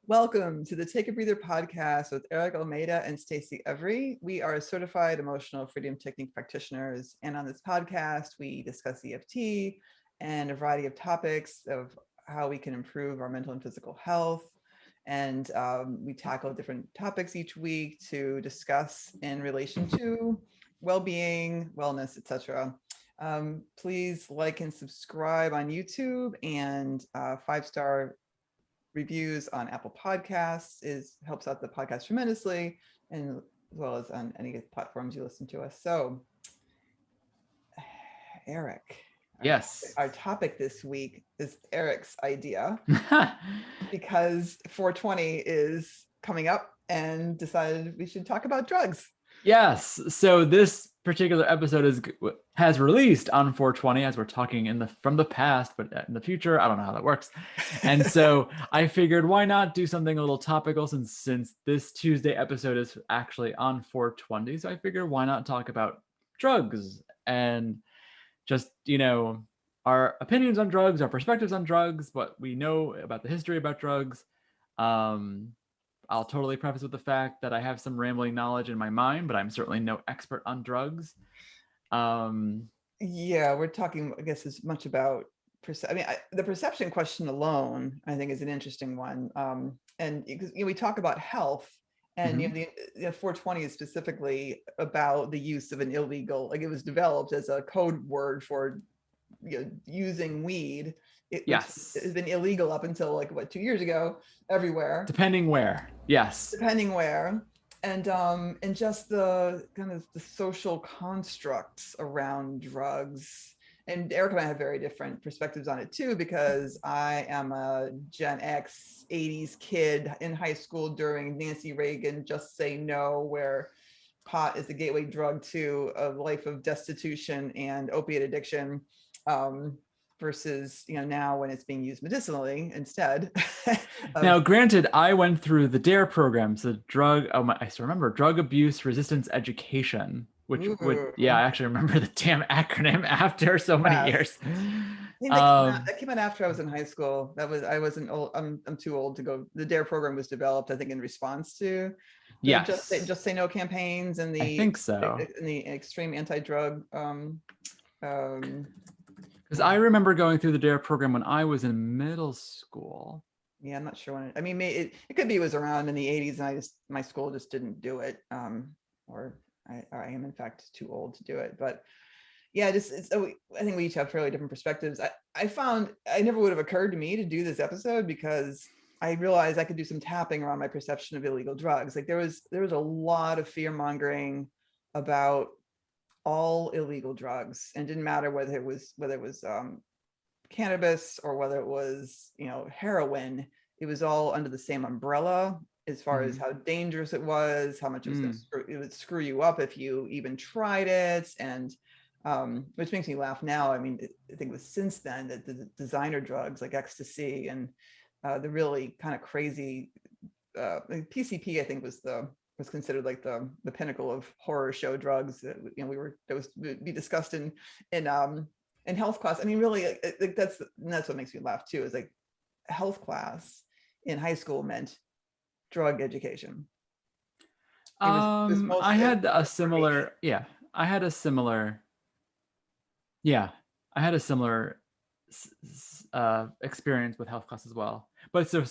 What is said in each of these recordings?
Welcome to the Take a Breather podcast with Eric Almeida and Stacy Every. We are certified emotional freedom technique practitioners, and on this podcast, we discuss EFT and a variety of topics of how we can improve our mental and physical health. And we tackle different topics each week to discuss in relation to well-being, wellness, etc. Please like and subscribe on YouTube, and 5-star reviews on Apple Podcasts helps out the podcast tremendously, and as well as on any platforms you listen to us. So, Eric, Yes. our topic this week is Eric's idea because 420 is coming up and decided we should talk about drugs. Yes. So this particular episode has released on 420 as we're talking from the past, but in the future, I don't know how that works. And so I figured, why not do something a little topical since this Tuesday episode is actually on 420. So I figured, why not talk about drugs and just, our opinions on drugs, our perspectives on drugs, what we know about the history about drugs. I'll totally preface with the fact that I have some rambling knowledge in my mind, but I'm certainly no expert on drugs. Yeah, we're talking, I guess, as much about the perception question alone, I think, is an interesting one. And because we talk about health, and the 420 is specifically about the use of an illegal, like it was developed as a code word for using weed. Yes. It's been illegal up until 2 years ago everywhere. Depending where. Yes. Depending where. And just the kind of the social constructs around drugs. And Eric and I have very different perspectives on it too, because I am a Gen X 80s kid in high school during Nancy Reagan Just Say No, where pot is the gateway drug to a life of destitution and opiate addiction. Versus now when it's being used medicinally instead. Now, granted, I went through the DARE program, so I still remember drug abuse resistance education, which I actually remember the damn acronym after so many years. That came out after I was in high school. I wasn't old. I'm too old to go. The DARE program was developed, I think, in response to Just Say No campaigns and I think so. And the extreme anti-drug. Because I remember going through the DARE program when I was in middle school. Yeah, I'm not sure when. It could be it was around in the 80s, and my school just didn't do it, or I am in fact too old to do it. But yeah, I think we each have fairly different perspectives. I found it never would have occurred to me to do this episode because I realized I could do some tapping around my perception of illegal drugs. Like there was a lot of fear mongering about all illegal drugs, and it didn't matter whether it was cannabis or whether it was heroin. It was all under the same umbrella as far as how dangerous it was, how much it would screw you up if you even tried it, and which makes me laugh now. I think it was since then that the designer drugs like ecstasy and the really kind of crazy PCP, I think, was considered like the pinnacle of horror show drugs that was be discussed in health class. Really, that's what makes me laugh too, is like health class in high school meant drug education. I had a similar experience with health class as well. But so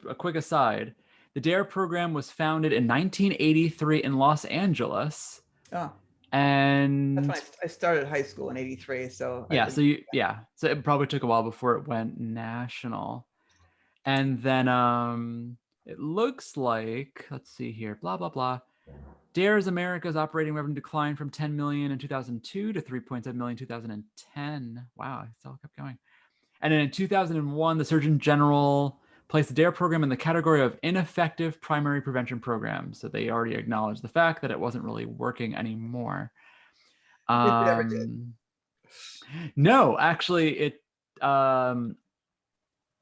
a quick aside, the DARE program was founded in 1983 in Los Angeles. Oh. And that's when I started high school in 83. So so it probably took a while before it went national. And then it looks like, let's see here, blah, blah, blah. DARE's America's operating revenue declined from 10 million in 2002 to 3.7 million in 2010. Wow, it still kept going. And then in 2001, the Surgeon General placed the DARE program in the category of ineffective primary prevention programs. So they already acknowledged the fact that it wasn't really working anymore. If it ever did. No, actually, it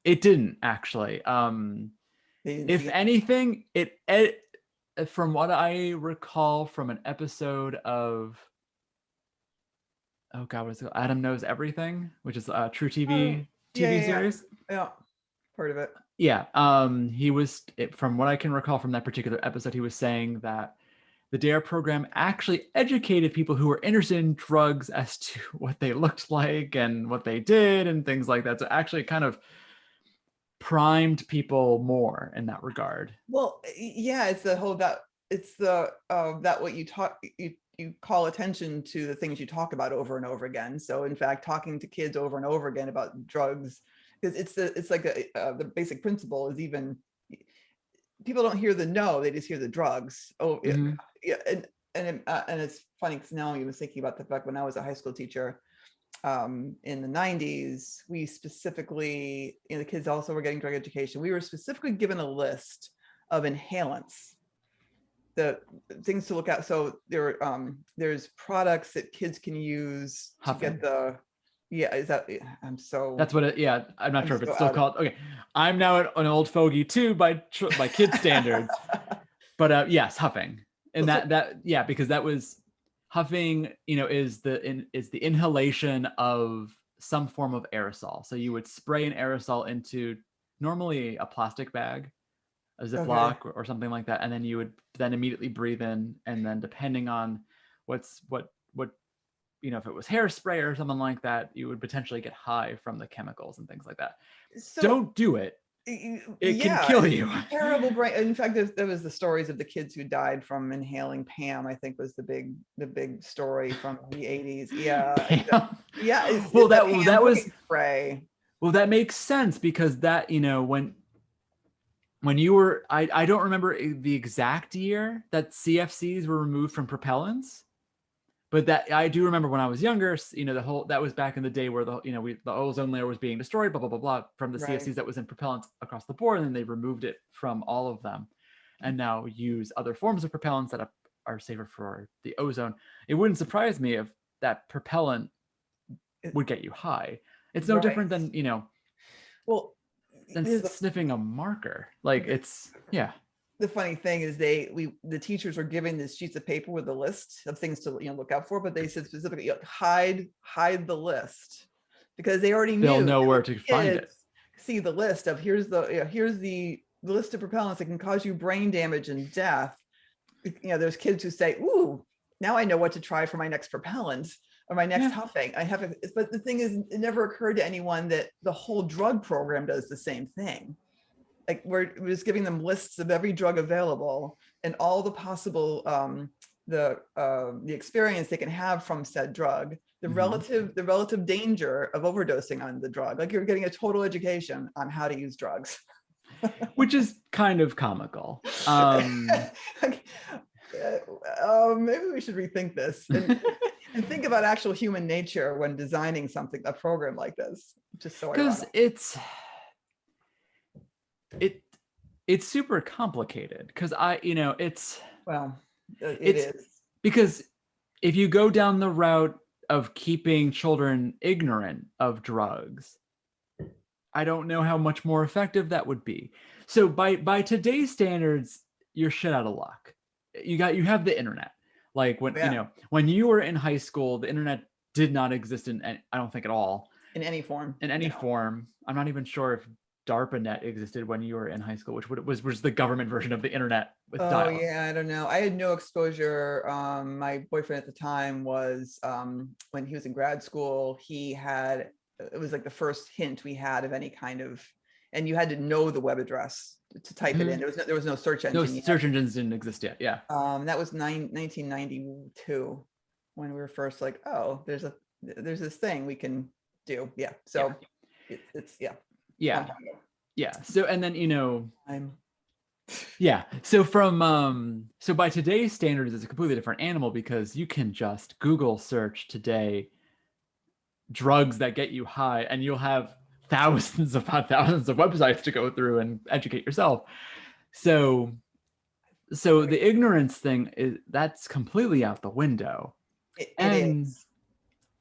didn't actually. If anything, it from what I recall from an episode of, oh God, what is it? Adam Knows Everything, which is a True TV TV series. Yeah, part of it. Yeah. He was, from what I can recall from that particular episode, he was saying that the DARE program actually educated people who were interested in drugs as to what they looked like and what they did and things like that. So actually kind of primed people more in that regard. Well, yeah, it's the whole that it's the that what you talk you call attention to the things you talk about over and over again. So in fact, talking to kids over and over again about drugs, because it's like the basic principle is, even people don't hear the no, they just hear the drugs. Oh, yeah, Mm-hmm. yeah, and it's funny because now I was thinking about the fact when I was a high school teacher in the 90s, we specifically, the kids also were getting drug education. We were specifically given a list of inhalants, the things to look at. So there's products that kids can use to Huffing. get the, yeah, is that, That's what it, yeah, I'm not sure if it's still out called, okay. I'm now an old fogey too by kid standards, but yes, huffing. And yeah, because that was, huffing, is the inhalation of some form of aerosol. So you would spray an aerosol into normally a plastic bag, a Ziploc, Okay. or something like that, and then you would then immediately breathe in, and then depending on what if it was hairspray or something like that, you would potentially get high from the chemicals and things like that. So Don't do it. It can yeah, kill you. terrible brain. In fact, there was the stories of the kids who died from inhaling Pam, I think was the big story from the 80s. Yeah. Yeah, Well, it's that Pam that was, cooking spray. well, that makes sense because that, when you were, I don't remember the exact year that CFCs were removed from propellants, but that I do remember when I was younger, the whole, that was back in the day where the ozone layer was being destroyed, blah, blah, blah, blah, from the Right. CFCs that was in propellants across the board. And then they removed it from all of them and now use other forms of propellants that are safer for the ozone. It wouldn't surprise me if that propellant would get you high. It's no Right. different than, Well, than there's sniffing a marker. Like, it's, yeah. the funny thing is the teachers were giving this sheets of paper with a list of things to look out for, but they said specifically, hide the list, because they already They'll knew know that where when to find it. kids see the list of here's the list of propellants that can cause you brain damage and death. There's kids who say, ooh, now I know what to try for my next propellant or my next huffing. But the thing is, it never occurred to anyone that the whole drug program does the same thing. Like we're just giving them lists of every drug available and all the possible the experience they can have from said drug, the relative danger of overdosing on the drug. Like you're getting a total education on how to use drugs. Which is kind of comical. Maybe we should rethink this and think about actual human nature when designing a program like this. Just so because ironic. it's super complicated because it's it is, because if you go down the route of keeping children ignorant of drugs, I don't know how much more effective that would be. So by today's standards, you're shit out of luck. You have the internet. Like when you were in high school, the internet did not exist I don't think at all. In any form. I'm not even sure if DARPANet existed when you were in high school, which was the government version of the internet with dial-up. Yeah, I don't know. I had no exposure. My boyfriend at the time was when he was in grad school, it was like the first hint we had of any kind of, and you had to know the web address to type it in. There was no search engine. No search engines didn't exist yet. Yeah. That was 1992 when we were first like, oh, there's this thing we can do. Yeah. So it's Yeah. So, and then, yeah. So so by today's standards, it's a completely different animal because you can just Google search today drugs that get you high and you'll have thousands upon thousands of websites to go through and educate yourself. So the ignorance thing that's completely out the window. It is.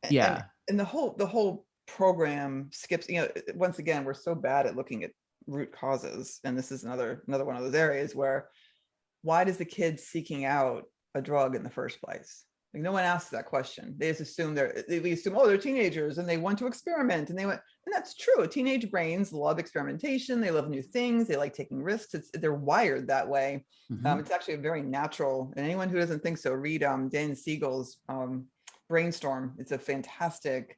Yeah. And the whole program skips, once again, we're so bad at looking at root causes. And this is another one of those areas where, why does the kid seeking out a drug in the first place? Like no one asks that question. They just assume we assume, oh, they're teenagers and they want to experiment, and and that's true. Teenage brains love experimentation. They love new things. They like taking risks. They're wired that way. Mm-hmm. It's actually a very natural, and anyone who doesn't think so, read Dan Siegel's Brainstorm. It's a fantastic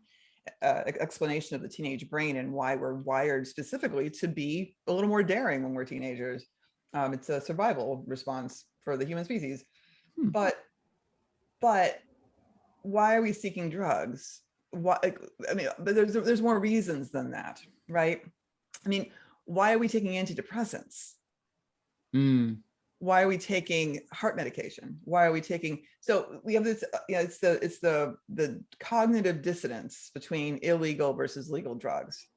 explanation of the teenage brain and why we're wired specifically to be a little more daring when we're teenagers. It's a survival response for the human species. But why are we seeking drugs? Why? I mean, but there's more reasons than that, right? I mean, why are we taking antidepressants? Why are we taking heart medication? Why are we taking? So we have this. It's the cognitive dissonance between illegal versus legal drugs,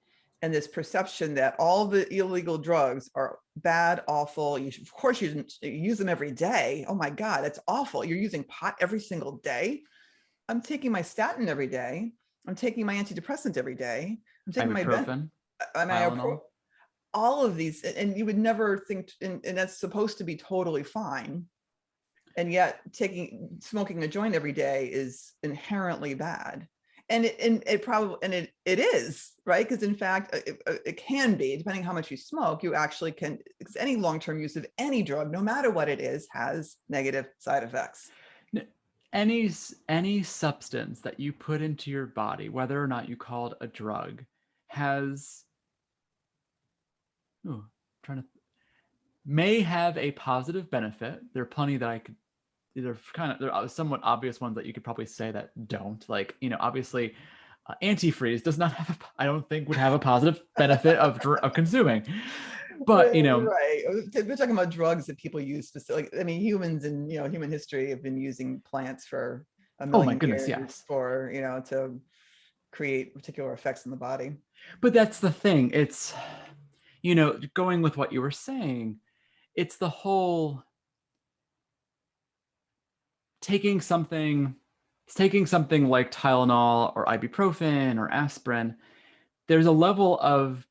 and this perception that all the illegal drugs are bad, awful. Of course, you shouldn't use them every day. Oh my God, that's awful. You're using pot every single day. I'm taking my statin every day. I'm taking my antidepressant every day. I'm taking Ibuprofen, my all of these, and you would never think, and that's supposed to be totally fine. And yet smoking a joint every day is inherently bad. And it is, right? Because in fact, it can be, depending how much you smoke, you actually can, because any long-term use of any drug, no matter what it is, has negative side effects. Any substance that you put into your body, whether or not you call it a drug, may have a positive benefit. There are plenty that I could, there are somewhat obvious ones that you could probably say that don't. Like, obviously, antifreeze does not have, I don't think would have a positive benefit of consuming. But right, we're talking about drugs that people use specifically. I mean, humans in human history have been using plants for a million years, yes, for to create particular effects in the body. But that's the thing. It's going with what you were saying, it's the whole taking something like Tylenol or ibuprofen or aspirin. There's a level of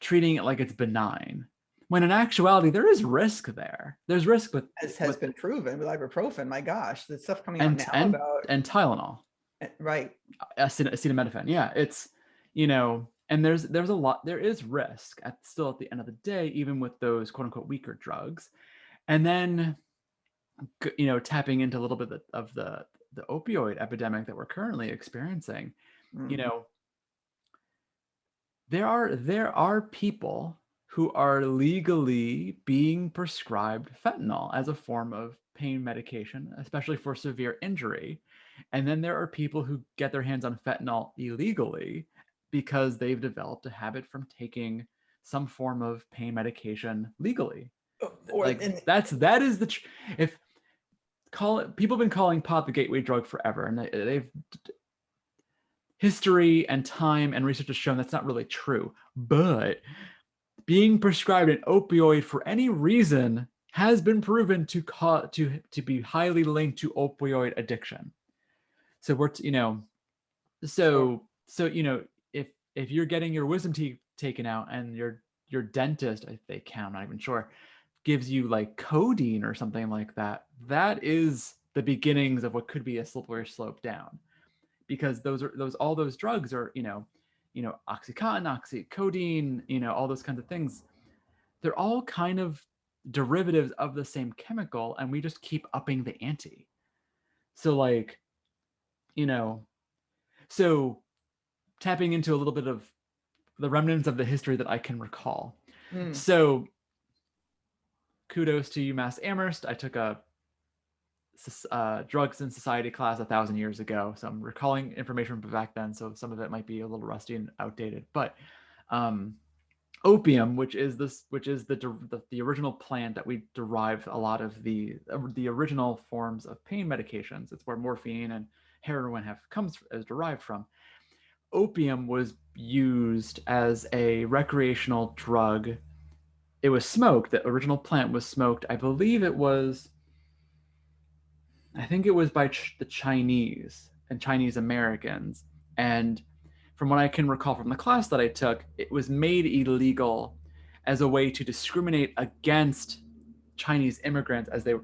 treating it like it's benign, when in actuality there is risk there. There's risk with, as has been proven with ibuprofen. My gosh, the stuff coming out now and Tylenol, right? Acetaminophen. Yeah, it's and there's a lot. There is risk still at the end of the day, even with those quote unquote weaker drugs. And then tapping into a little bit of the opioid epidemic that we're currently experiencing. There are people who are legally being prescribed fentanyl as a form of pain medication, especially for severe injury. And then there are people who get their hands on fentanyl illegally because they've developed a habit from taking some form of pain medication legally. People have been calling pot the gateway drug forever, and they've history and time and research has shown that's not really true. But being prescribed an opioid for any reason has been proven to be highly linked to opioid addiction. So if you're getting your wisdom teeth taken out and your dentist, I think, I'm not even sure, gives you like codeine or something like that, that is the beginnings of what could be a slippery slope down. Because all those drugs are, Oxycontin, codeine, all those kinds of things. They're all kind of derivatives of the same chemical, and we just keep upping the ante. So so tapping into a little bit of the remnants of the history that I can recall. So kudos to UMass Amherst. I took a drugs in society class 1,000 years ago, so I'm recalling information from back then, so some of it might be a little rusty and outdated. But opium, which is the original plant that we derived a lot of the original forms of pain medications. It's where morphine and heroin comes as derived from. Opium was used as a recreational drug. It was smoked. The original plant was smoked. I think it was by the Chinese and Chinese Americans. And from what I can recall from the class that I took, it was made illegal as a way to discriminate against Chinese immigrants as they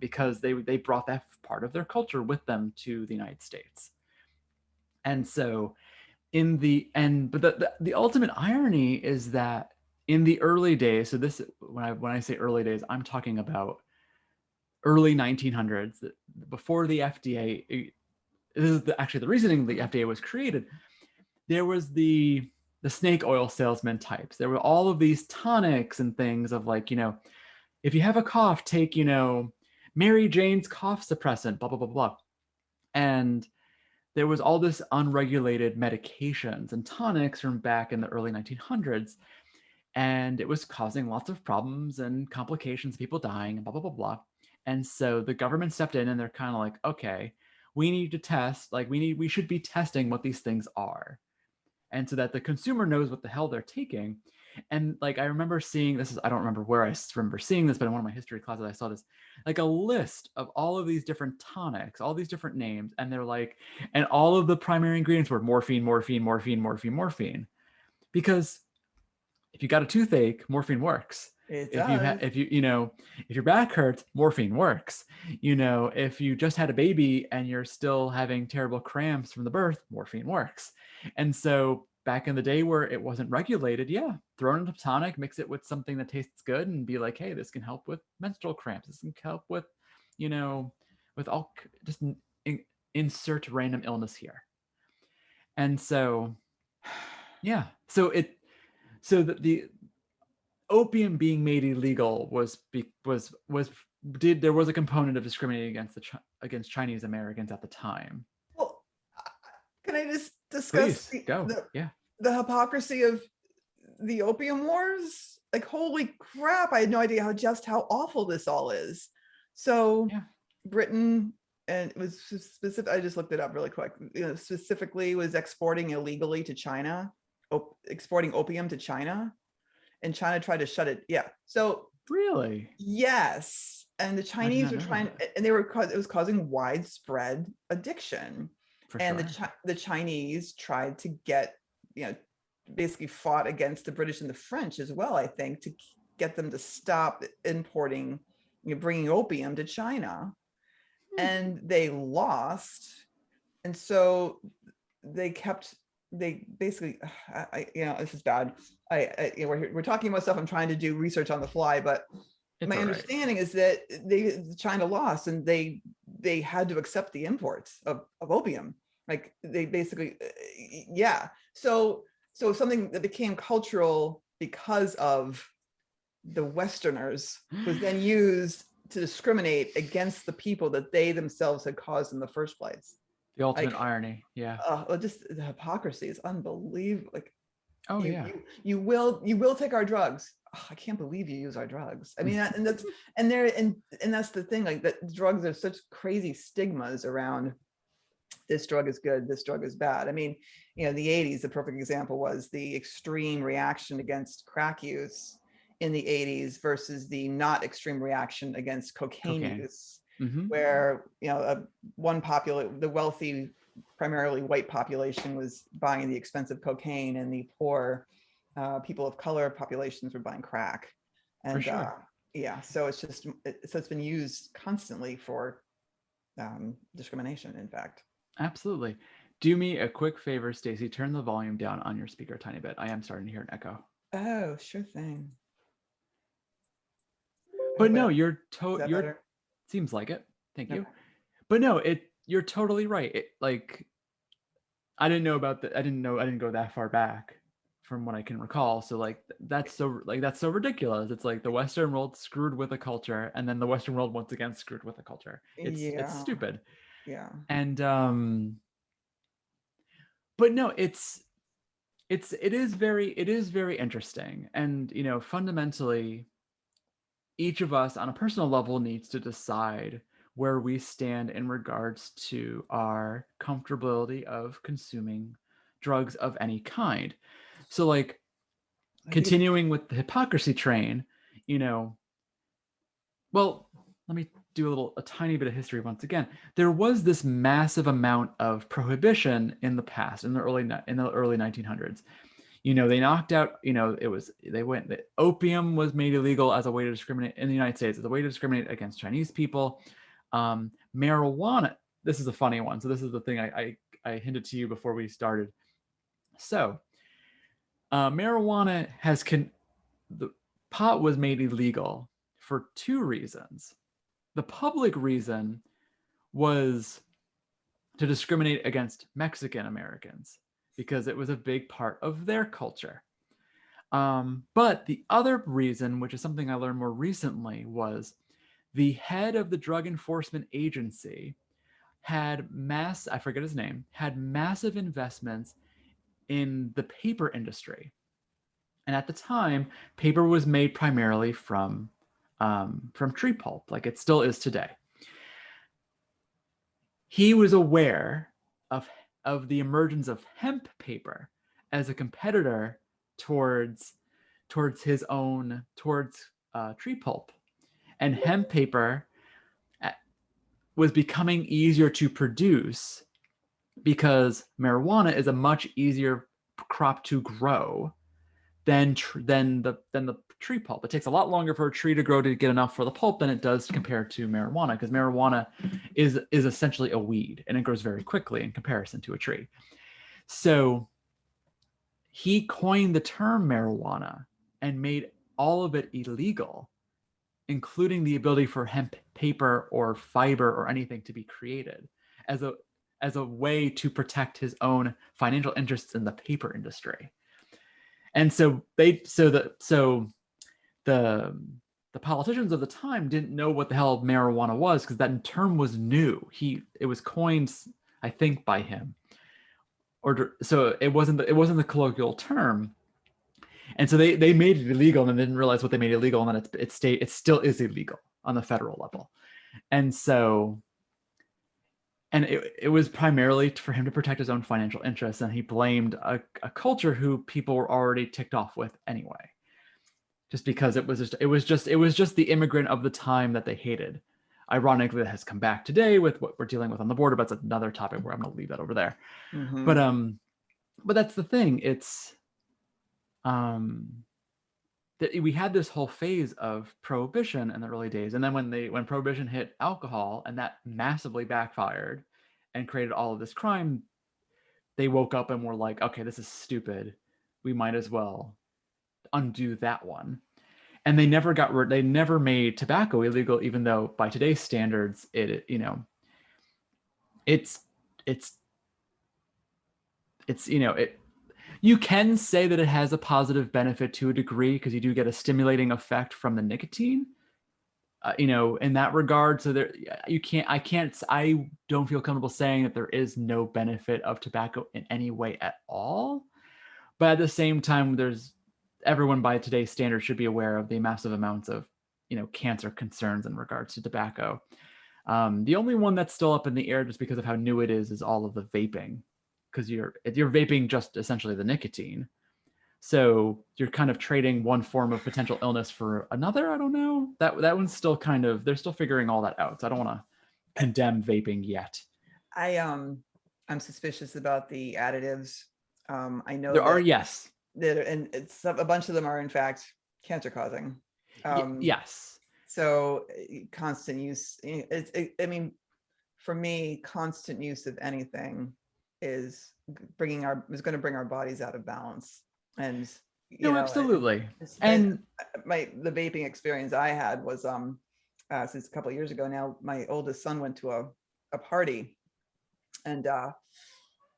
because they brought that part of their culture with them to the United States. And so in the end, but the ultimate irony is that in the early days, so this, when I say early days, I'm talking about early 1900s, before the FDA. This is actually the reasoning the FDA was created. There was the snake oil salesman types. There were all of these tonics and things of like, if you have a cough, take, Mary Jane's cough suppressant, blah, blah, blah, blah. And there was all this unregulated medications and tonics from back in the early 1900s. And it was causing lots of problems and complications, people dying and blah, blah, blah, blah. And so the government stepped in and they're kind of like, okay, we need to test, like we should be testing what these things are. And so that the consumer knows what the hell they're taking. And like, I remember seeing this, I don't remember where I remember seeing this, but in one of my history classes, I saw this, like a list of all of these different tonics, all these different names. And they're like, and all of the primary ingredients were morphine, morphine, morphine, morphine, morphine. Because if you got a toothache, morphine works. It If does. if your back hurts, morphine works. If you just had a baby and you're still having terrible cramps from the birth, morphine works. And so back in the day where it wasn't regulated, yeah, throw in a tonic, mix it with something that tastes good and be like, hey, this can help with menstrual cramps. This can help with, with all, just insert random illness here. And so, yeah, so the opium being made illegal there was a component of discriminating against Chinese Americans at the time. Well, can I just discuss Please go. the hypocrisy of the opium wars? Like, holy crap, I had no idea how awful this all is. So Britain, and it was specific, I just looked it up really quick, specifically was exporting illegally to China, exporting opium to China, and China tried to shut it. Yeah. So really? Yes. And the Chinese were trying, and it was causing widespread addiction. And sure. The Chinese tried to get, basically fought against the British and the French as well, I think, to get them to stop importing, bringing opium to China. And they lost. And so they basically, this is bad. We're talking about stuff I'm trying to do research on the fly, but my understanding is that China lost, and they had to accept the imports of opium. Like they basically, So something that became cultural because of the Westerners was then used to discriminate against the people that they themselves had caused in the first place. The ultimate irony. Yeah. Just the hypocrisy is unbelievable. Like, you will take our drugs. Oh, I can't believe you use our drugs. I mean, and that's the thing. Like, that drugs are such crazy stigmas around. This drug is good. This drug is bad. I mean, the 80s, the perfect example was the extreme reaction against crack use in the 80s versus the not extreme reaction against cocaine use. Mm-hmm. Where the wealthy, primarily white population was buying the expensive cocaine, and the poor people of color populations were buying crack. And so it's been used constantly for discrimination, in fact. Absolutely. Do me a quick favor, Stacy, turn the volume down on your speaker a tiny bit. I am starting to hear an echo. Oh, sure thing. But no, you're seems like it. Thank you. But no, you're totally right. I didn't know about I didn't go that far back from what I can recall. So that's so ridiculous. It's like the Western world screwed with a culture, and then the Western world once again screwed with a culture. It's stupid. Yeah. And but no, it is very interesting. And fundamentally, each of us on a personal level needs to decide where we stand in regards to our comfortability of consuming drugs of any kind. So continuing with the hypocrisy train, well, let me do a tiny bit of history once again. There was this massive amount of prohibition in the past, in the early 1900s. They knocked out, the opium was made illegal as a way to discriminate in the United States, as a way to discriminate against Chinese people. Marijuana, this is a funny one. So this is the thing I hinted to you before we started. So marijuana the pot was made illegal for two reasons. The public reason was to discriminate against Mexican Americans because it was a big part of their culture. But the other reason, which is something I learned more recently, was the head of the Drug Enforcement Agency had massive investments in the paper industry. And at the time, paper was made primarily from tree pulp, like it still is today. He was aware of the emergence of hemp paper as a competitor towards tree pulp, and hemp paper was becoming easier to produce because marijuana is a much easier crop to grow than the tree pulp. It takes a lot longer for a tree to grow to get enough for the pulp than it does compared to marijuana, because marijuana is essentially a weed and it grows very quickly in comparison to a tree. So he coined the term marijuana and made all of it illegal, including the ability for hemp paper or fiber or anything to be created, as a way to protect his own financial interests in the paper industry. And so the politicians of the time didn't know what the hell marijuana was, because that term was new. It was coined, I think, by him, so it wasn't the colloquial term. And so they made it illegal, and then didn't realize what they made illegal, and then it still is illegal on the federal level. And so, and it was primarily for him to protect his own financial interests, and he blamed a culture who people were already ticked off with anyway, just because it was just the immigrant of the time that they hated. Ironically, that has come back today with what we're dealing with on the border, but that's another topic where I'm going to leave that over there. Mm-hmm. But that's the thing. It's that we had this whole phase of prohibition in the early days, and then when prohibition hit alcohol, and that massively backfired and created all of this crime, they woke up and were like, okay, this is stupid, we might as well undo that one. And they never made tobacco illegal, even though by today's standards you can say that it has a positive benefit to a degree, because you do get a stimulating effect from the nicotine, in that regard. So I don't feel comfortable saying that there is no benefit of tobacco in any way at all. But at the same time, everyone by today's standards should be aware of the massive amounts of, cancer concerns in regards to tobacco. The only one that's still up in the air, just because of how new it is all of the vaping, because you're vaping just essentially the nicotine. So you're kind of trading one form of potential illness for another. I don't know. That one's still they're still figuring all that out. So I don't want to condemn vaping yet. I'm suspicious about the additives. I know there are, yes. And a bunch of them are in fact cancer causing. Yes. So constant use. I mean, for me, constant use of anything is going to bring our bodies out of balance. And absolutely. And the vaping experience I had was since a couple of years ago now. My oldest son went to a party, and he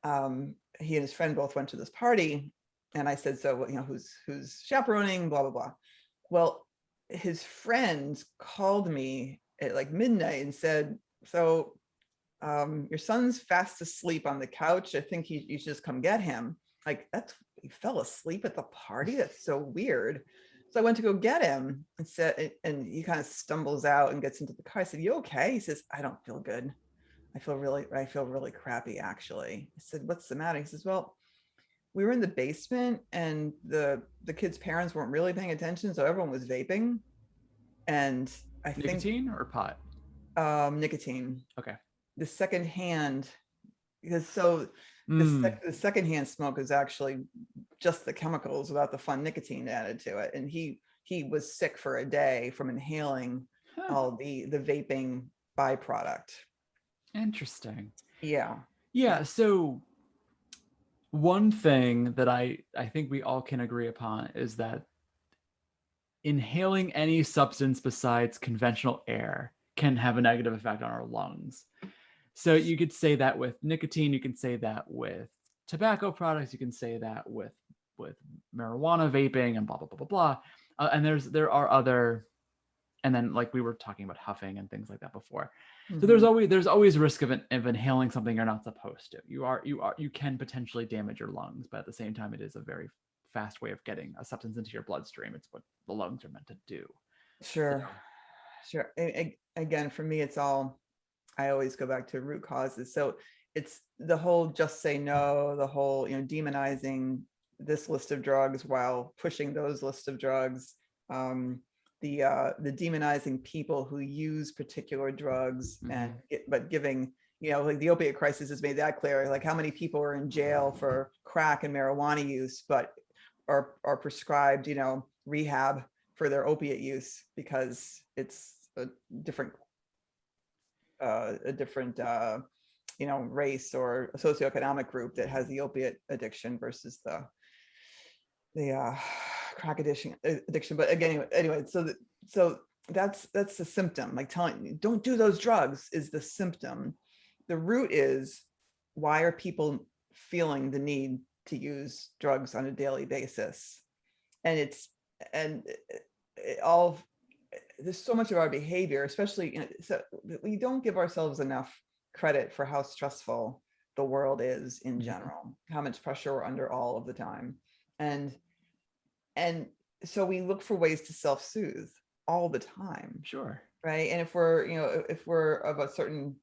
and his friend both went to this party. And I said, so who's chaperoning, blah blah blah. Well, his friend called me at like midnight and said, so your son's fast asleep on the couch. I think you should just come get him. Like, he fell asleep at the party? That's so weird. So I went to go get him and he kind of stumbles out and gets into the car. I said, you okay? He says, I don't feel good. I feel really crappy, actually. I said, what's the matter? He says, well, we were in the basement and the kids' parents weren't really paying attention, so everyone was vaping. And I think nicotine or pot? Nicotine. Okay. The second hand, because so Mm. The secondhand smoke is actually just the chemicals without the fun nicotine added to it. And he was sick for a day from inhaling Huh. all the vaping byproduct. Interesting. Yeah. Yeah. So one thing that I think we all can agree upon is that inhaling any substance besides conventional air can have a negative effect on our lungs. So you could say that with nicotine, you can say that with tobacco products, you can say that with marijuana vaping and blah blah blah blah blah. And there are other, and then like we were talking about huffing and things like that before. So Mm-hmm. there's always risk of inhaling something you're not supposed to. You can potentially damage your lungs, but at the same time, it is a very fast way of getting a substance into your bloodstream. It's what the lungs are meant to do. So Sure. Sure. Again, for me, it's all, I always go back to root causes. So it's the whole just say no, the whole, demonizing this list of drugs while pushing those lists of drugs. Um, the demonizing people who use particular drugs but giving, like the opiate crisis has made that clear. Like how many people are in jail for crack and marijuana use, but are prescribed, rehab for their opiate use because it's a different race or a socioeconomic group that has the opiate addiction versus the crack addiction. But again, anyway, so that's the symptom. Like telling you don't do those drugs is the symptom. The root is, why are people feeling the need to use drugs on a daily basis? And it all, there's so much of our behavior, especially, so we don't give ourselves enough credit for how stressful the world is in general, how much pressure we're under all of the time. And so we look for ways to self-soothe all the time. sure. Right. And if we're of a certain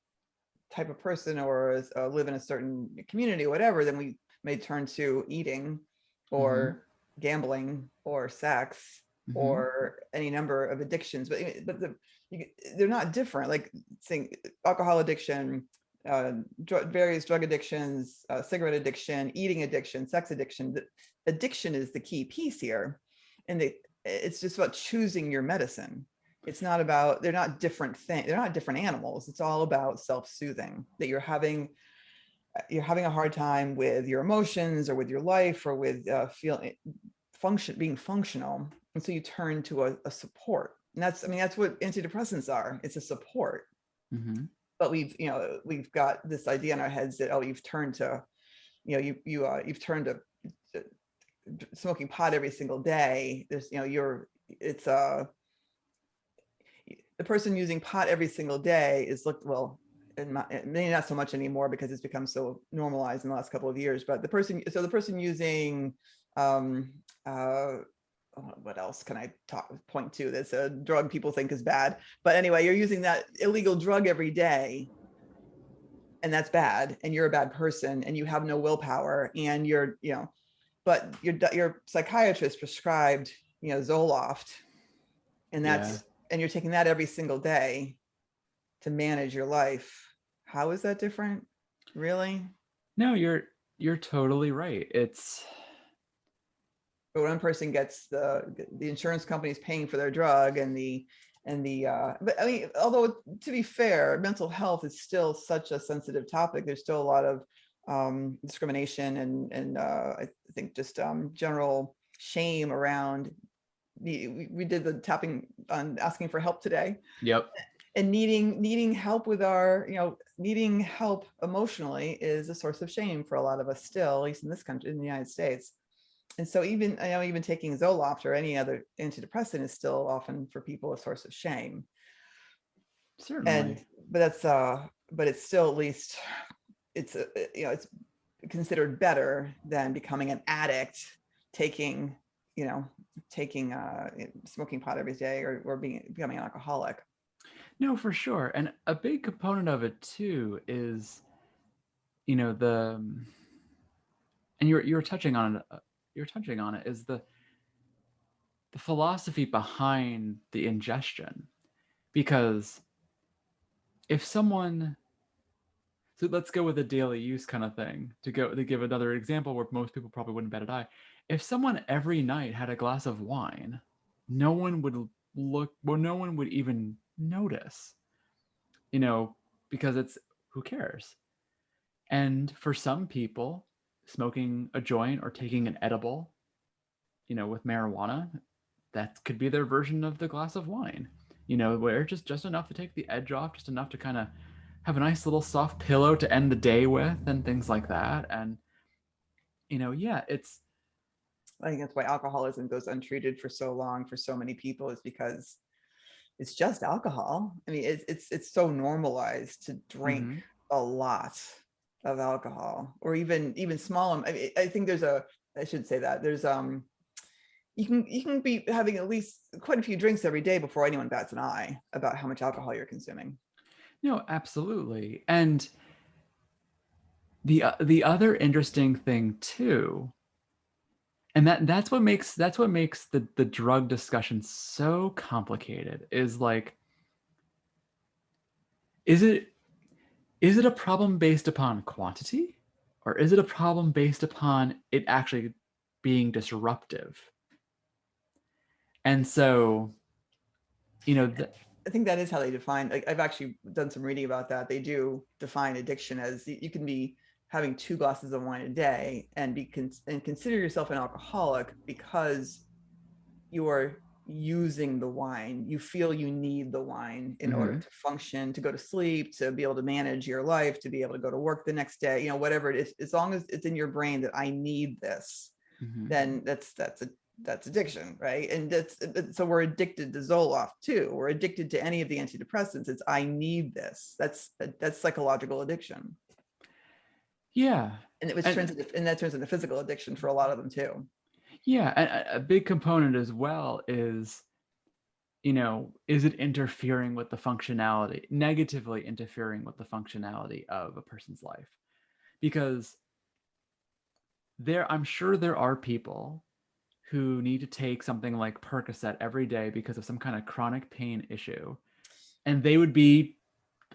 type of person or live in a certain community or whatever, then we may turn to eating or gambling or sex or any number of addictions, but they're not different. Like saying alcohol addiction, various drug addictions, cigarette addiction, eating addiction, sex addiction. Addiction is the key piece here, and it's just about choosing your medicine. It's not about, they're not different things. They're not different animals. It's all about self-soothing, that you're having a hard time with your emotions or with your life or with being functional. And so you turn to a support. And that's what antidepressants are. It's a support. But we've got this idea in our heads that, you've turned to, you've turned to smoking pot every single day. There's, the person using pot every single day is maybe not so much anymore because it's become so normalized in the last couple of years, but the person using, what else can I point to that's a drug people think is bad, but anyway, you're using that illegal drug every day, and that's bad, and you're a bad person, and you have no willpower, and but your psychiatrist prescribed, Zoloft, and and you're taking that every single day to manage your life. How is that different? Really? No, you're totally right. But one person gets the insurance company is paying for their drug, but I mean, although to be fair, mental health is still such a sensitive topic. There's still a lot of discrimination and I think just general shame around we did the tapping on asking for help today. Yep. And needing help with our, needing help emotionally is a source of shame for a lot of us still, at least in this country, in the United States. And so even taking Zoloft or any other antidepressant is still often for people a source of shame. Certainly. But it's still, at least it's considered better than becoming an addict, taking smoking pot every day or becoming an alcoholic. No, for sure. And a big component of it too is, and you're touching on it. You're touching on it is the philosophy behind the ingestion, because if someone, So let's go with a daily use kind of thing to give another example where most people probably wouldn't bat an eye. If someone every night had a glass of wine, no one would no one would even notice, because it's, who cares? And for some people, smoking a joint or taking an edible, with marijuana, that could be their version of the glass of wine, where just enough to take the edge off, just enough to kind of have a nice little soft pillow to end the day with and things like that. And, yeah, I think that's why alcoholism goes untreated for so long for so many people, is because it's just alcohol. I mean, it's so normalized to drink mhm. a lot of alcohol, or even small. I mean, I think I should say that there's you can be having at least quite a few drinks every day before anyone bats an eye about how much alcohol you're consuming. No, absolutely. And the other interesting thing too, and that's what makes the drug discussion so complicated, is like, is it a problem based upon quantity, or is it a problem based upon it actually being disruptive? And so, I think that is how they define, like, I've actually done some reading about that. They do define addiction as you can be having 2 glasses of wine a day and and consider yourself an alcoholic because you are using the wine. You feel you need the wine in order to function, to go to sleep, to be able to manage your life, to be able to go to work the next day, whatever it is. As long as it's in your brain that I need this, then that's addiction, right? And so we're addicted to Zoloft too. We're addicted to any of the antidepressants. It's I need this. That's psychological addiction. yeah. And that turns into physical addiction for a lot of them too. Yeah, and a big component as well is, is it interfering with the functionality, negatively interfering with the functionality of a person's life? Because I'm sure there are people who need to take something like Percocet every day because of some kind of chronic pain issue. And they would be,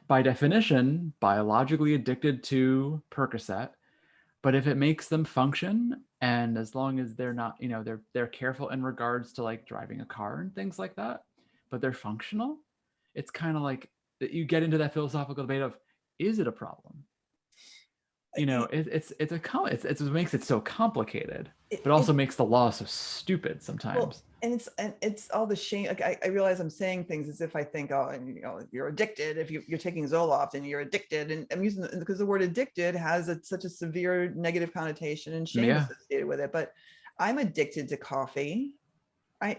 by definition, biologically addicted to Percocet. But if it makes them function, and as long as they're not, they're careful in regards to like driving a car and things like that, but they're functional, it's kind of like you get into that philosophical debate of, is it a problem? It's what makes it so complicated, but also makes the law so stupid sometimes. Well, and it's all the shame. Like I realize I'm saying things as if I think, oh, and you're addicted if you're taking Zoloft and you're addicted, and I'm using because the word addicted has such a severe negative connotation and shame associated with it. But I'm addicted to coffee. I'm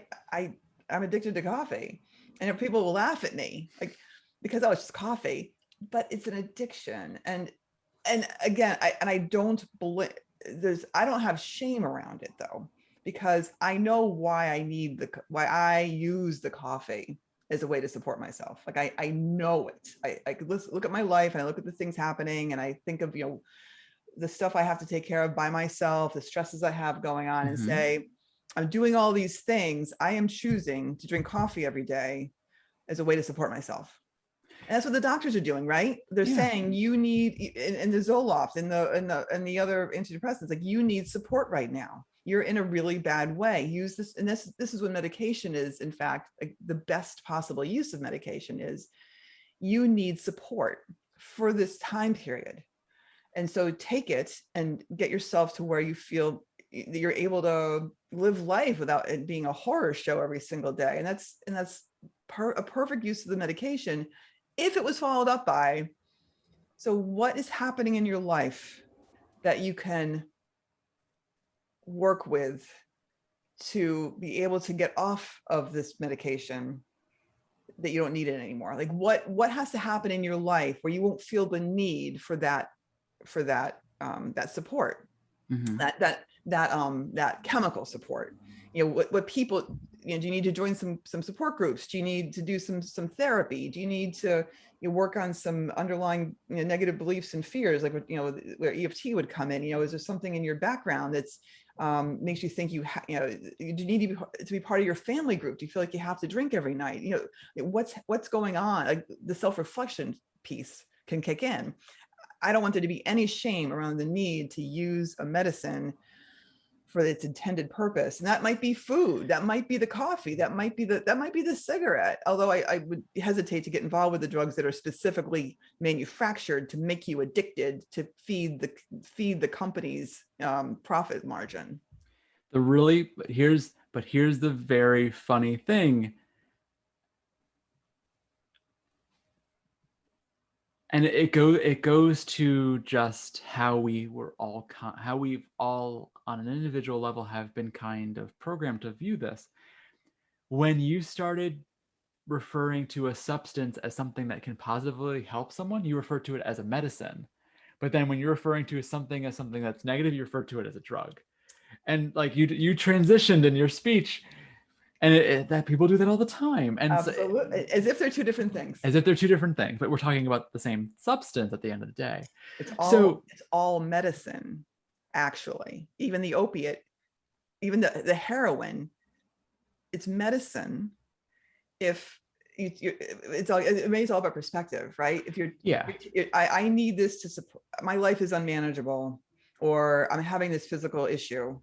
addicted to coffee, and people will laugh at me like because it's just coffee, but it's an addiction. And again, I don't believe I don't have shame around it though, because I know why I use the coffee as a way to support myself. Like I know it. I could look at my life and I look at the things happening and I think of, the stuff I have to take care of by myself, the stresses I have going on, and say, I'm doing all these things. I am choosing to drink coffee every day as a way to support myself. And that's what the doctors are doing, right? They're saying you need, in the Zoloft and the other antidepressants, like you need support right now. You're in a really bad way. Use this. And this is what medication is. In fact, like the best possible use of medication is you need support for this time period. And so take it and get yourself to where you feel that you're able to live life without it being a horror show every single day. And that's a perfect use of the medication if it was followed up by, so what is happening in your life that you can work with to be able to get off of this medication, that you don't need it anymore? Like what has to happen in your life where you won't feel the need for that support, that chemical support? What people, do you need to join some support groups? Do you need to do some therapy? Do you need to work on some underlying negative beliefs and fears, like where EFT would come in? Is there something in your background that's makes you think do you need to be part of your family group? Do you feel like you have to drink every night? What's going on? Like the self-reflection piece can kick in. I don't want there to be any shame around the need to use a medicine for its intended purpose. And that might be food, that might be the coffee, that might be the cigarette. Although I would hesitate to get involved with the drugs that are specifically manufactured to make you addicted to feed the company's profit margin. But here's the very funny thing. And it goes to just how we've all on an individual level have been kind of programmed to view this. When you started referring to a substance as something that can positively help someone, you refer to it as a medicine. But then when you're referring to something as something that's negative, you refer to it as a drug. And like you transitioned in your speech, and that people do that all the time. And absolutely, as if they're two different things. As if they're two different things, but we're talking about the same substance at the end of the day. It's all medicine, actually. Even the opiate, even the heroin, it's medicine. If it's all about perspective, right? If I need this to support, my life is unmanageable, or I'm having this physical issue,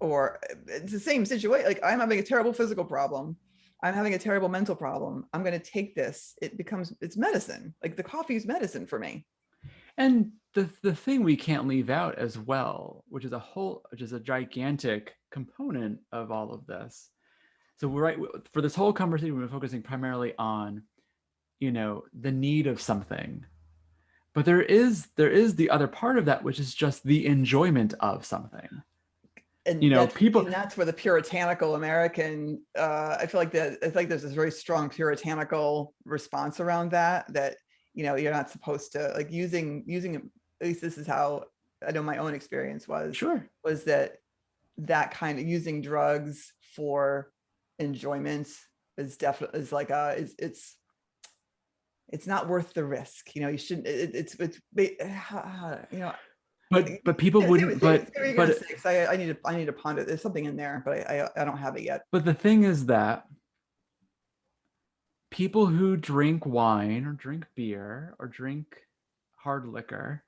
or it's the same situation. Like, I'm having a terrible physical problem, I'm having a terrible mental problem, I'm going to take this. It's medicine. Like, the coffee is medicine for me. And the thing we can't leave out as well, which is a gigantic component of all of this. So for this whole conversation, we've been focusing primarily on, the need of something. But there is the other part of that, which is just the enjoyment of something. And that's where the puritanical American, I feel like there's this very strong puritanical response around that you're not supposed to, like, using, at least this is how I know my own experience was. Sure. Was that kind of using drugs for enjoyment is definitely it's not worth the risk. You shouldn't, But people wouldn't. I need to ponder. There's something in there, but I don't have it yet. But the thing is that people who drink wine or drink beer or drink hard liquor,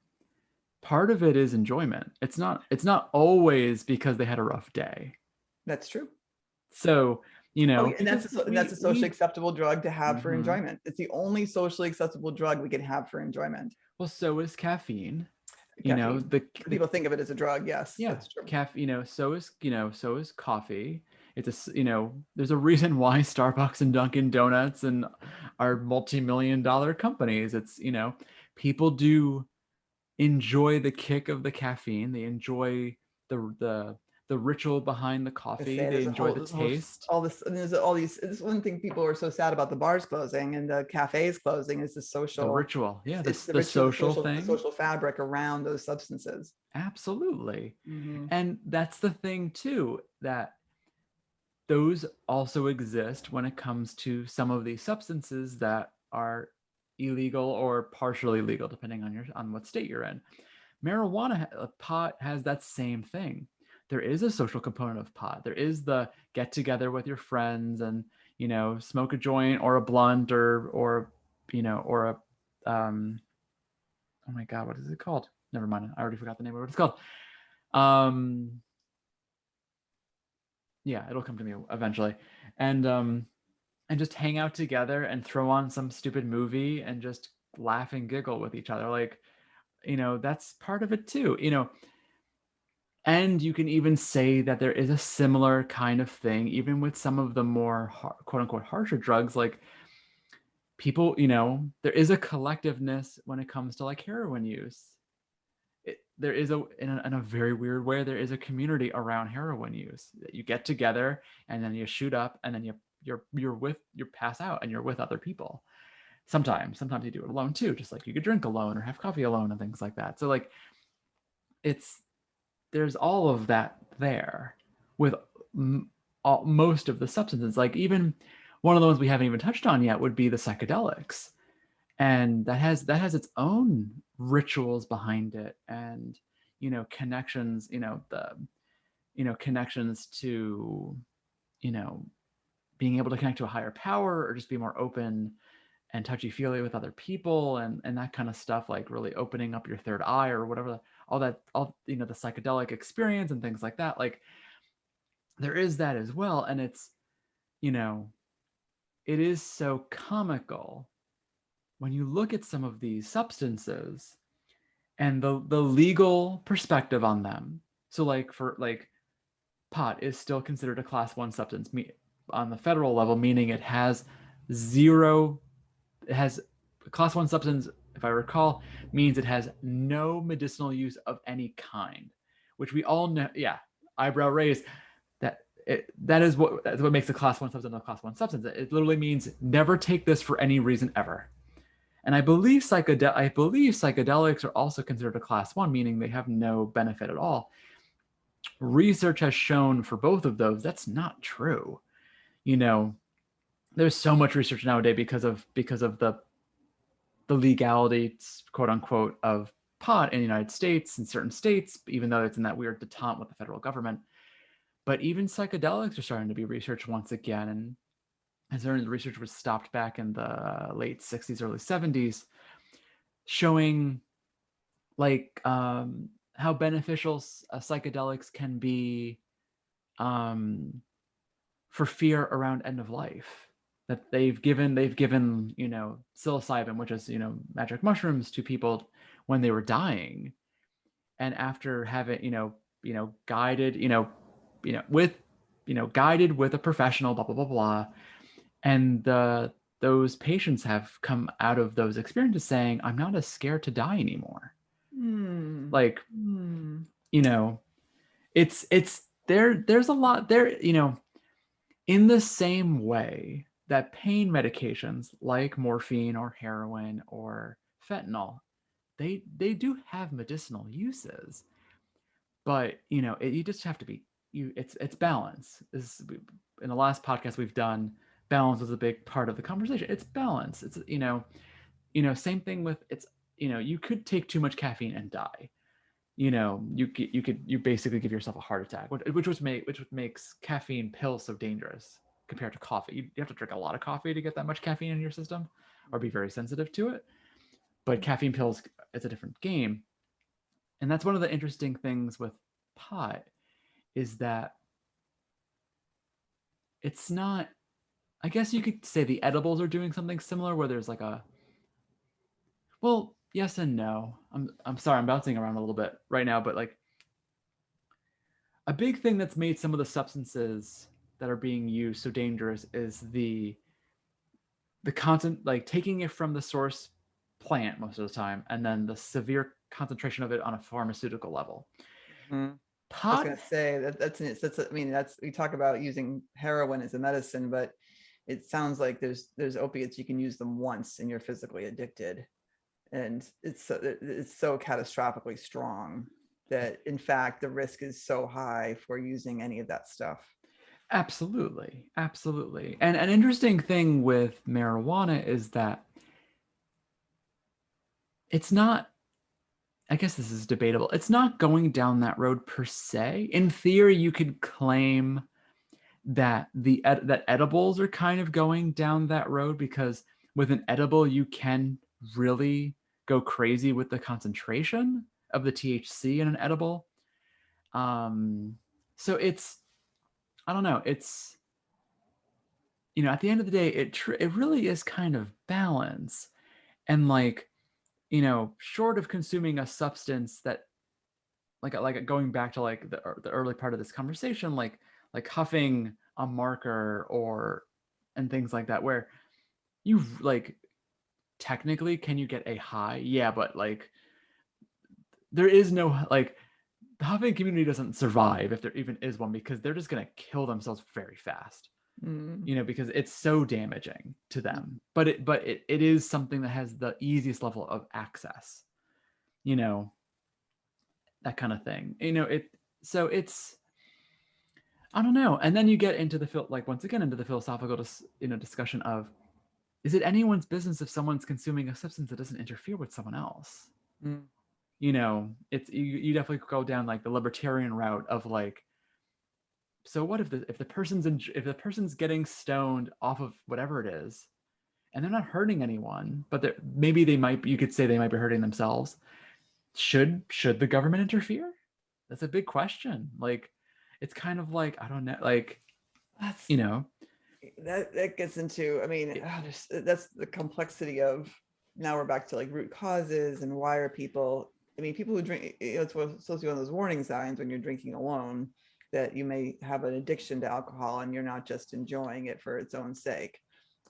part of it is enjoyment. It's not always because they had a rough day. That's true. So, and that's a socially acceptable drug to have for enjoyment. It's the only socially acceptable drug we can have for enjoyment. Well, so is caffeine. People think of it as a drug. Yes. Yeah. That's true. So is coffee. It's there's a reason why Starbucks and Dunkin' Donuts and are multi-million-dollar companies. It's, people do enjoy the kick of the caffeine. They enjoy the ritual behind the coffee. They enjoy the taste. There's all these. This one thing people are so sad about the bars closing and the cafes closing is the ritual. Yeah, it's the social thing, the social fabric around those substances. Absolutely. Mm-hmm. And that's the thing too, that those also exist when it comes to some of these substances that are illegal or partially legal, depending on what state you're in. Marijuana, pot has that same thing. There is a social component of pot. There is the get together with your friends and, smoke a joint or a blunt or a, oh my God, what is it called? Never mind. I already forgot the name of what it's called. Yeah, it'll come to me eventually. And just hang out together and throw on some stupid movie and just laugh and giggle with each other. Like, that's part of it too, And you can even say that there is a similar kind of thing, even with some of the more quote unquote harsher drugs, like people, there is a collectiveness when it comes to like heroin use. There is in a very weird way, there is a community around heroin use. You get together and then you shoot up and then you pass out and you're with other people. Sometimes you do it alone too, just like you could drink alone or have coffee alone and things like that. So like there's all of that there with most of the substances. Like even one of the ones we haven't even touched on yet would be the psychedelics. And that has its own rituals behind it and, connections, connections to, being able to connect to a higher power or just be more open and touchy-feely with other people and that kind of stuff, like really opening up your third eye or whatever, all the psychedelic experience and things like that. Like there is that as well. And it's, it is so comical when you look at some of these substances and the legal perspective on them. So like pot is still considered a class 1 substance on the federal level, meaning it has class 1 substance, if I recall, means it has no medicinal use of any kind, which we all know. Yeah, eyebrow raised. That's what makes a class 1 substance a class 1 substance. It literally means never take this for any reason ever. And I believe psychedelics are also considered a class 1, meaning they have no benefit at all. Research has shown for both of those that's not true. There's so much research nowadays because of the legality, quote unquote, of pot in the United States and certain states, even though it's in that weird detente with the federal government. But even psychedelics are starting to be researched once again. And certain research was stopped back in the late 60s, early 70s, showing like how beneficial psychedelics can be for fear around end of life. That they've given psilocybin, which is magic mushrooms, to people when they were dying, and after having guided guided with a professional, blah blah blah blah, and those patients have come out of those experiences saying, I'm not as scared to die anymore. Like it's there's a lot there, in the same way that pain medications like morphine or heroin or fentanyl, they do have medicinal uses, but you just have to be it's balance. In the last podcast we've done, balance was a big part of the conversation. It's balance. It's same thing with you could take too much caffeine and die. You basically give yourself a heart attack, which makes caffeine pills so dangerous compared to coffee. You have to drink a lot of coffee to get that much caffeine in your system, or be very sensitive to it. But caffeine pills, it's a different game. And that's one of the interesting things with pot, is that it's not, I guess you could say the edibles are doing something similar, where there's like well, yes and no. I'm sorry, I'm bouncing around a little bit right now, but like a big thing that's made some of the substances that are being used so dangerous is the content, like taking it from the source plant most of the time, and then the severe concentration of it on a pharmaceutical level. I was going to say that's we talk about using heroin as a medicine, but it sounds like there's opiates you can use them once and you're physically addicted, and it's so catastrophically strong that in fact the risk is so high for using any of that stuff. Absolutely. And an interesting thing with marijuana is that it's not, I guess this is debatable, it's not going down that road per se. In theory, you could claim that that edibles are kind of going down that road, because with an edible you can really go crazy with the concentration of the THC in an edible. So it's, I don't know, it's, at the end of the day, it really is kind of balance. And like, short of consuming a substance that like going back to like the early part of this conversation, like huffing a marker and things like that, where you like technically, can you get a high? Yeah, but like there is no, like, the huffing community doesn't survive, if there even is one, because they're just going to kill themselves very fast. Because it's so damaging to them. But it is something that has the easiest level of access, that kind of thing. So it's, I don't know. And then you get into once again into the philosophical discussion of, is it anyone's business if someone's consuming a substance that doesn't interfere with someone else? It's, you definitely go down like the libertarian route of like, so what if the person's getting stoned off of whatever it is, and they're not hurting anyone, but maybe you could say they might be hurting themselves. Should the government interfere? That's a big question. Like, it's kind of like, I don't know, like, That's that gets into, I mean, that's the complexity of, now we're back to like root causes and why are people, I mean, people who drink, it's supposed to be one of those warning signs when you're drinking alone, that you may have an addiction to alcohol and you're not just enjoying it for its own sake.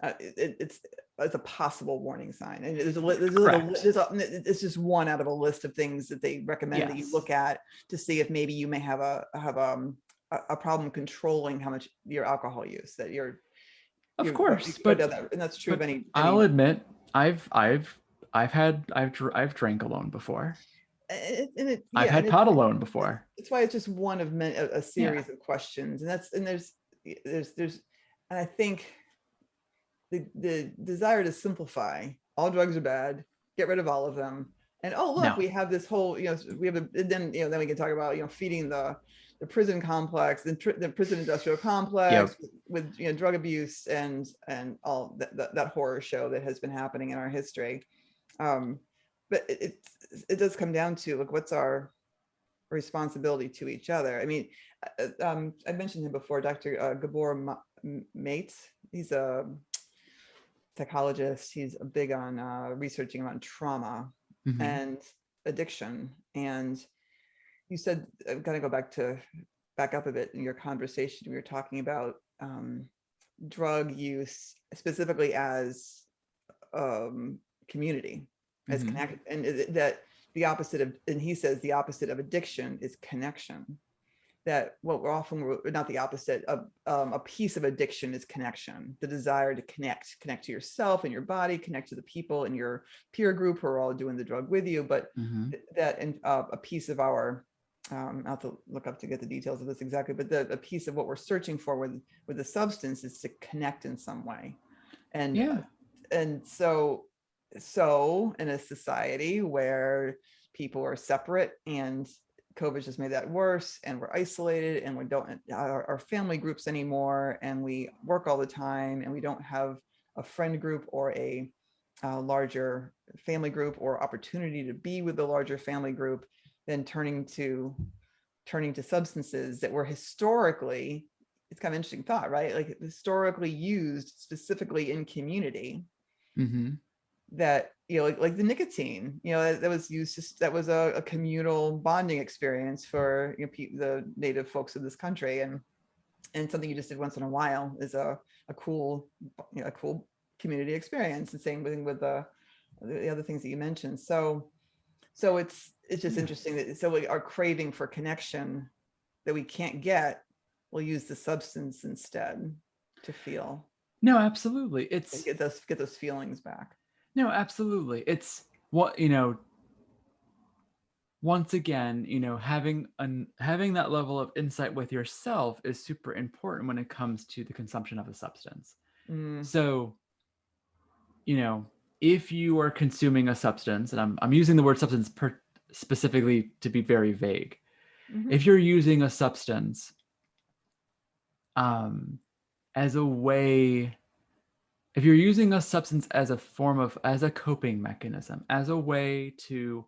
It's a possible warning sign, and it's just one out of a list of things that they recommend that you look at to see if maybe you may have a problem controlling how much your alcohol use, that you're of course, but and that's true of any. I'll admit, I've drank alone before. I've had pot alone before. It's why it's just one of a series of questions, and there's and I think the desire to simplify, all drugs are bad, get rid of all of them, and we have this whole, we have then we can talk about feeding the prison complex, the prison industrial complex with drug abuse and all that horror show that has been happening in our history. But it does come down to, like, what's our responsibility to each other? I mean, I mentioned him before, Dr. Gabor Mate. He's a psychologist. He's big on researching around trauma and addiction. And you said, I'm going to go back up a bit in your conversation. We were talking about drug use specifically as community, as connected, and that the opposite of, and he says the opposite of addiction is connection. That what we're often, not the opposite of, a piece of addiction is connection, the desire to connect to yourself and your body, connect to the people in your peer group who are all doing the drug with you. But that, and a piece of our, I'll have to look up to get the details of this exactly, but a piece of what we're searching for with the substance is to connect in some way. And so in a society where people are separate, and COVID just made that worse, and we're isolated, and we don't our family groups anymore, and we work all the time, and we don't have a friend group or a larger family group or opportunity to be with the larger family group, then turning to substances that were historically, it's kind of an interesting thought, right? Like historically used specifically in community. That, like the nicotine, that was used, that was a communal bonding experience for the native folks of this country, and something you just did once in a while is a cool community experience. The same thing with the other things that you mentioned. So it's just interesting that we are craving for connection that we can't get. We'll use the substance instead to feel. No, absolutely. It's get those feelings back. No, absolutely. It's what, once again, having that level of insight with yourself is super important when it comes to the consumption of a substance. So, if you are consuming a substance, and I'm using the word substance specifically to be very vague. If you're using a substance as a way, if you're using a substance as a coping mechanism, as a way to,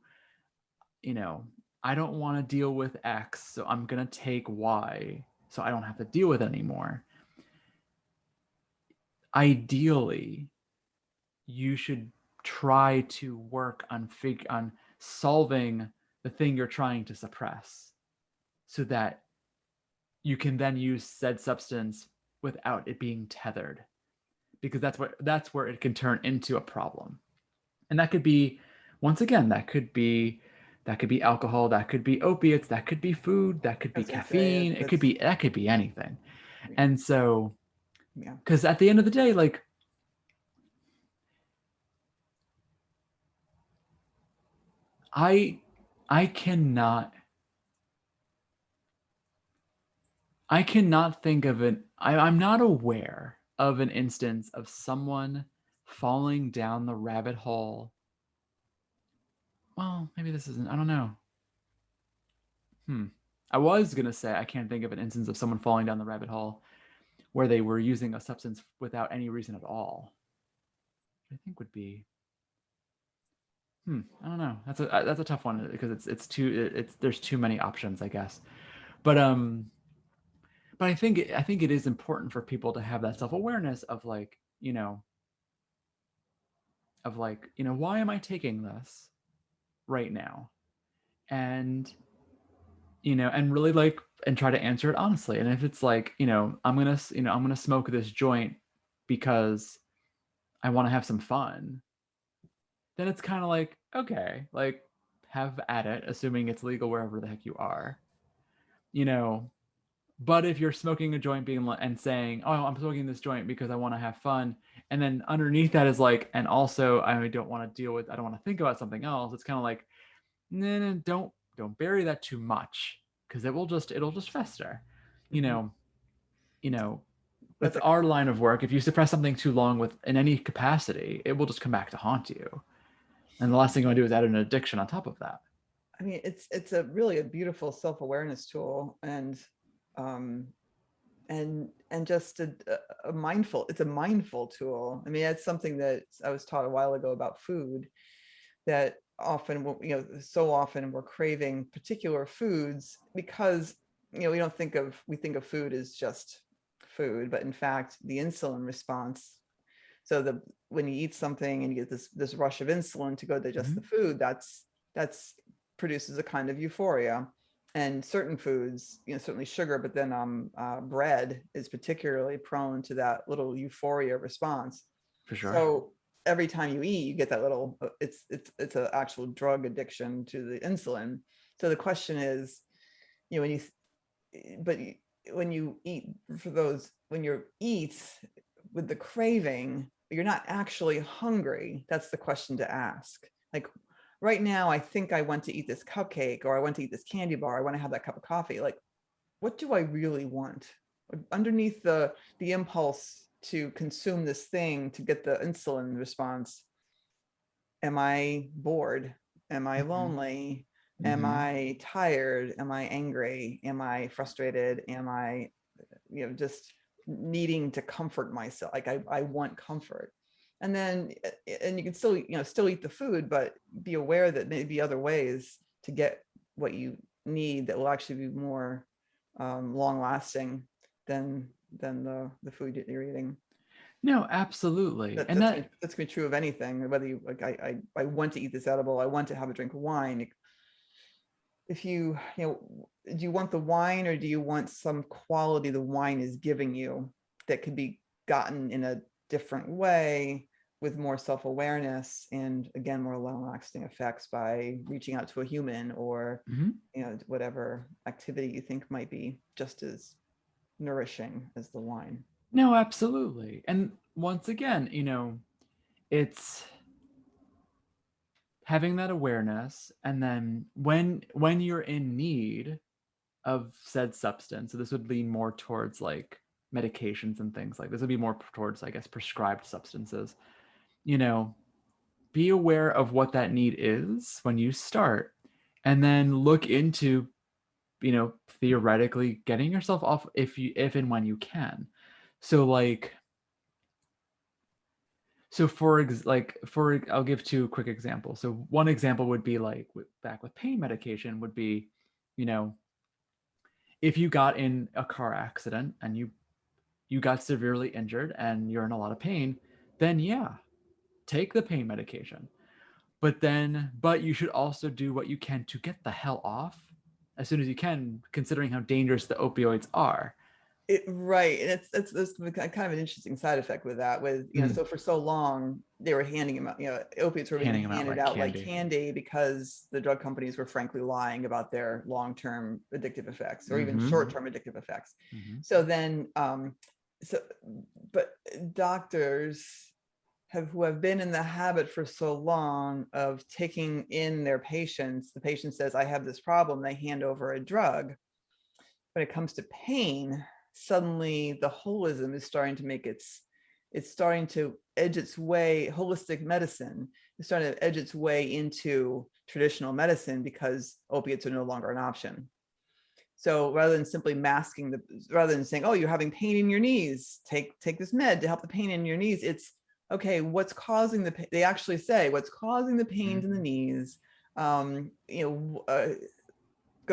I don't want to deal with X, so I'm going to take Y, so I don't have to deal with it anymore. Ideally, you should try to work on solving the thing you're trying to suppress, so that you can then use said substance without it being tethered. Because that's where it can turn into a problem. And that could be, once again, that could be alcohol, that could be opiates, that could be food, that could be caffeine, that could be anything. And so, because at the end of the day, like, I cannot think of it. I'm not aware of an instance of someone falling down the rabbit hole. Well, maybe this isn't, I don't know. I was going to say I can't think of an instance of someone falling down the rabbit hole where they were using a substance without any reason at all. think would be, I don't know. That's a tough one because there's too many options, I guess. But I think it is important for people to have that self-awareness of like, why am I taking this right now? And and really like, and try to answer it honestly. And if it's like, I'm gonna smoke this joint because I want to have some fun, then it's kind of like, okay, like, have at it, assuming it's legal wherever the heck you are, you know. But if you're smoking a joint and saying, oh, I'm smoking this joint because I want to have fun, and then underneath that is like, and also I don't want to think about something else, it's kind of like, no, don't bury that too much, because it'll just fester. you Mhm. know you know That's with like, our line of work, if you suppress something too long in any capacity, it will just come back to haunt you, and the last thing you want to do is add an addiction on top of that. I mean, it's a really a beautiful self-awareness tool, um, and just a mindful. It's a mindful tool. I mean, it's something that I was taught a while ago about food, that often, so often we're craving particular foods because, we think of food as just food, but in fact, the insulin response. So when you eat something and you get this rush of insulin to go digest the food, that's produces a kind of euphoria. And certain foods, certainly sugar, but then bread is particularly prone to that little euphoria response. For sure. So every time you eat, you get that little. It's an actual drug addiction to the insulin. So the question is, when you, but when you eat when you eat with the craving, you're not actually hungry. That's the question to ask. Like, right now, I think I want to eat this cupcake, or I want to eat this candy bar. I want to have that cup of coffee. Like, what do I really want? Underneath the impulse to consume this thing to get the insulin response, am I bored? Am I lonely? Am I tired? Am I angry? Am I frustrated? Am I, just needing to comfort myself? Like, I want comfort. And then, and you can still, still eat the food, but be aware that maybe other ways to get what you need that will actually be more long lasting than the food that you're eating. No, absolutely. That, And that's that, gonna, that's gonna be true of anything. Whether you like, I want to eat this edible. I want to have a drink of wine. If do you want the wine, or do you want some quality the wine is giving you that could be gotten in a different way with more self-awareness, and again, more long-lasting effects by reaching out to a human, or whatever activity you think might be just as nourishing as the wine. no, absolutely. And once again, it's having that awareness, and then when you're in need of said substance, so this would lean more towards like medications and things like this, would be more towards, I guess, prescribed substances. Be aware of what that need is when you start, and then look into, theoretically getting yourself off, if and when you can. So like, I'll give two quick examples. So one example would be like, back with pain medication would be, you know, if you got in a car accident and you got severely injured and you're in a lot of pain, then yeah, take the pain medication. But you should also do what you can to get the hell off as soon as you can, considering how dangerous the opioids are. Right, and it's kind of an interesting side effect with that. So for so long they were handing them out. Opiates were being Handing them out handed like out like candy. candy because the drug companies were frankly lying about their long-term addictive effects, or even short-term addictive effects. So then, but doctors who have been in the habit for so long of taking in their patients, the patient says, I have this problem, they hand over a drug. When it comes to pain, suddenly the holism is starting to it's starting to edge its way. Holistic medicine is starting to edge its way into traditional medicine because opiates are no longer an option. So rather than simply rather than saying, oh, you're having pain in your knees, take this med to help the pain in your knees, it's okay, what's causing the pain? They actually say what's causing the pains in the knees. Go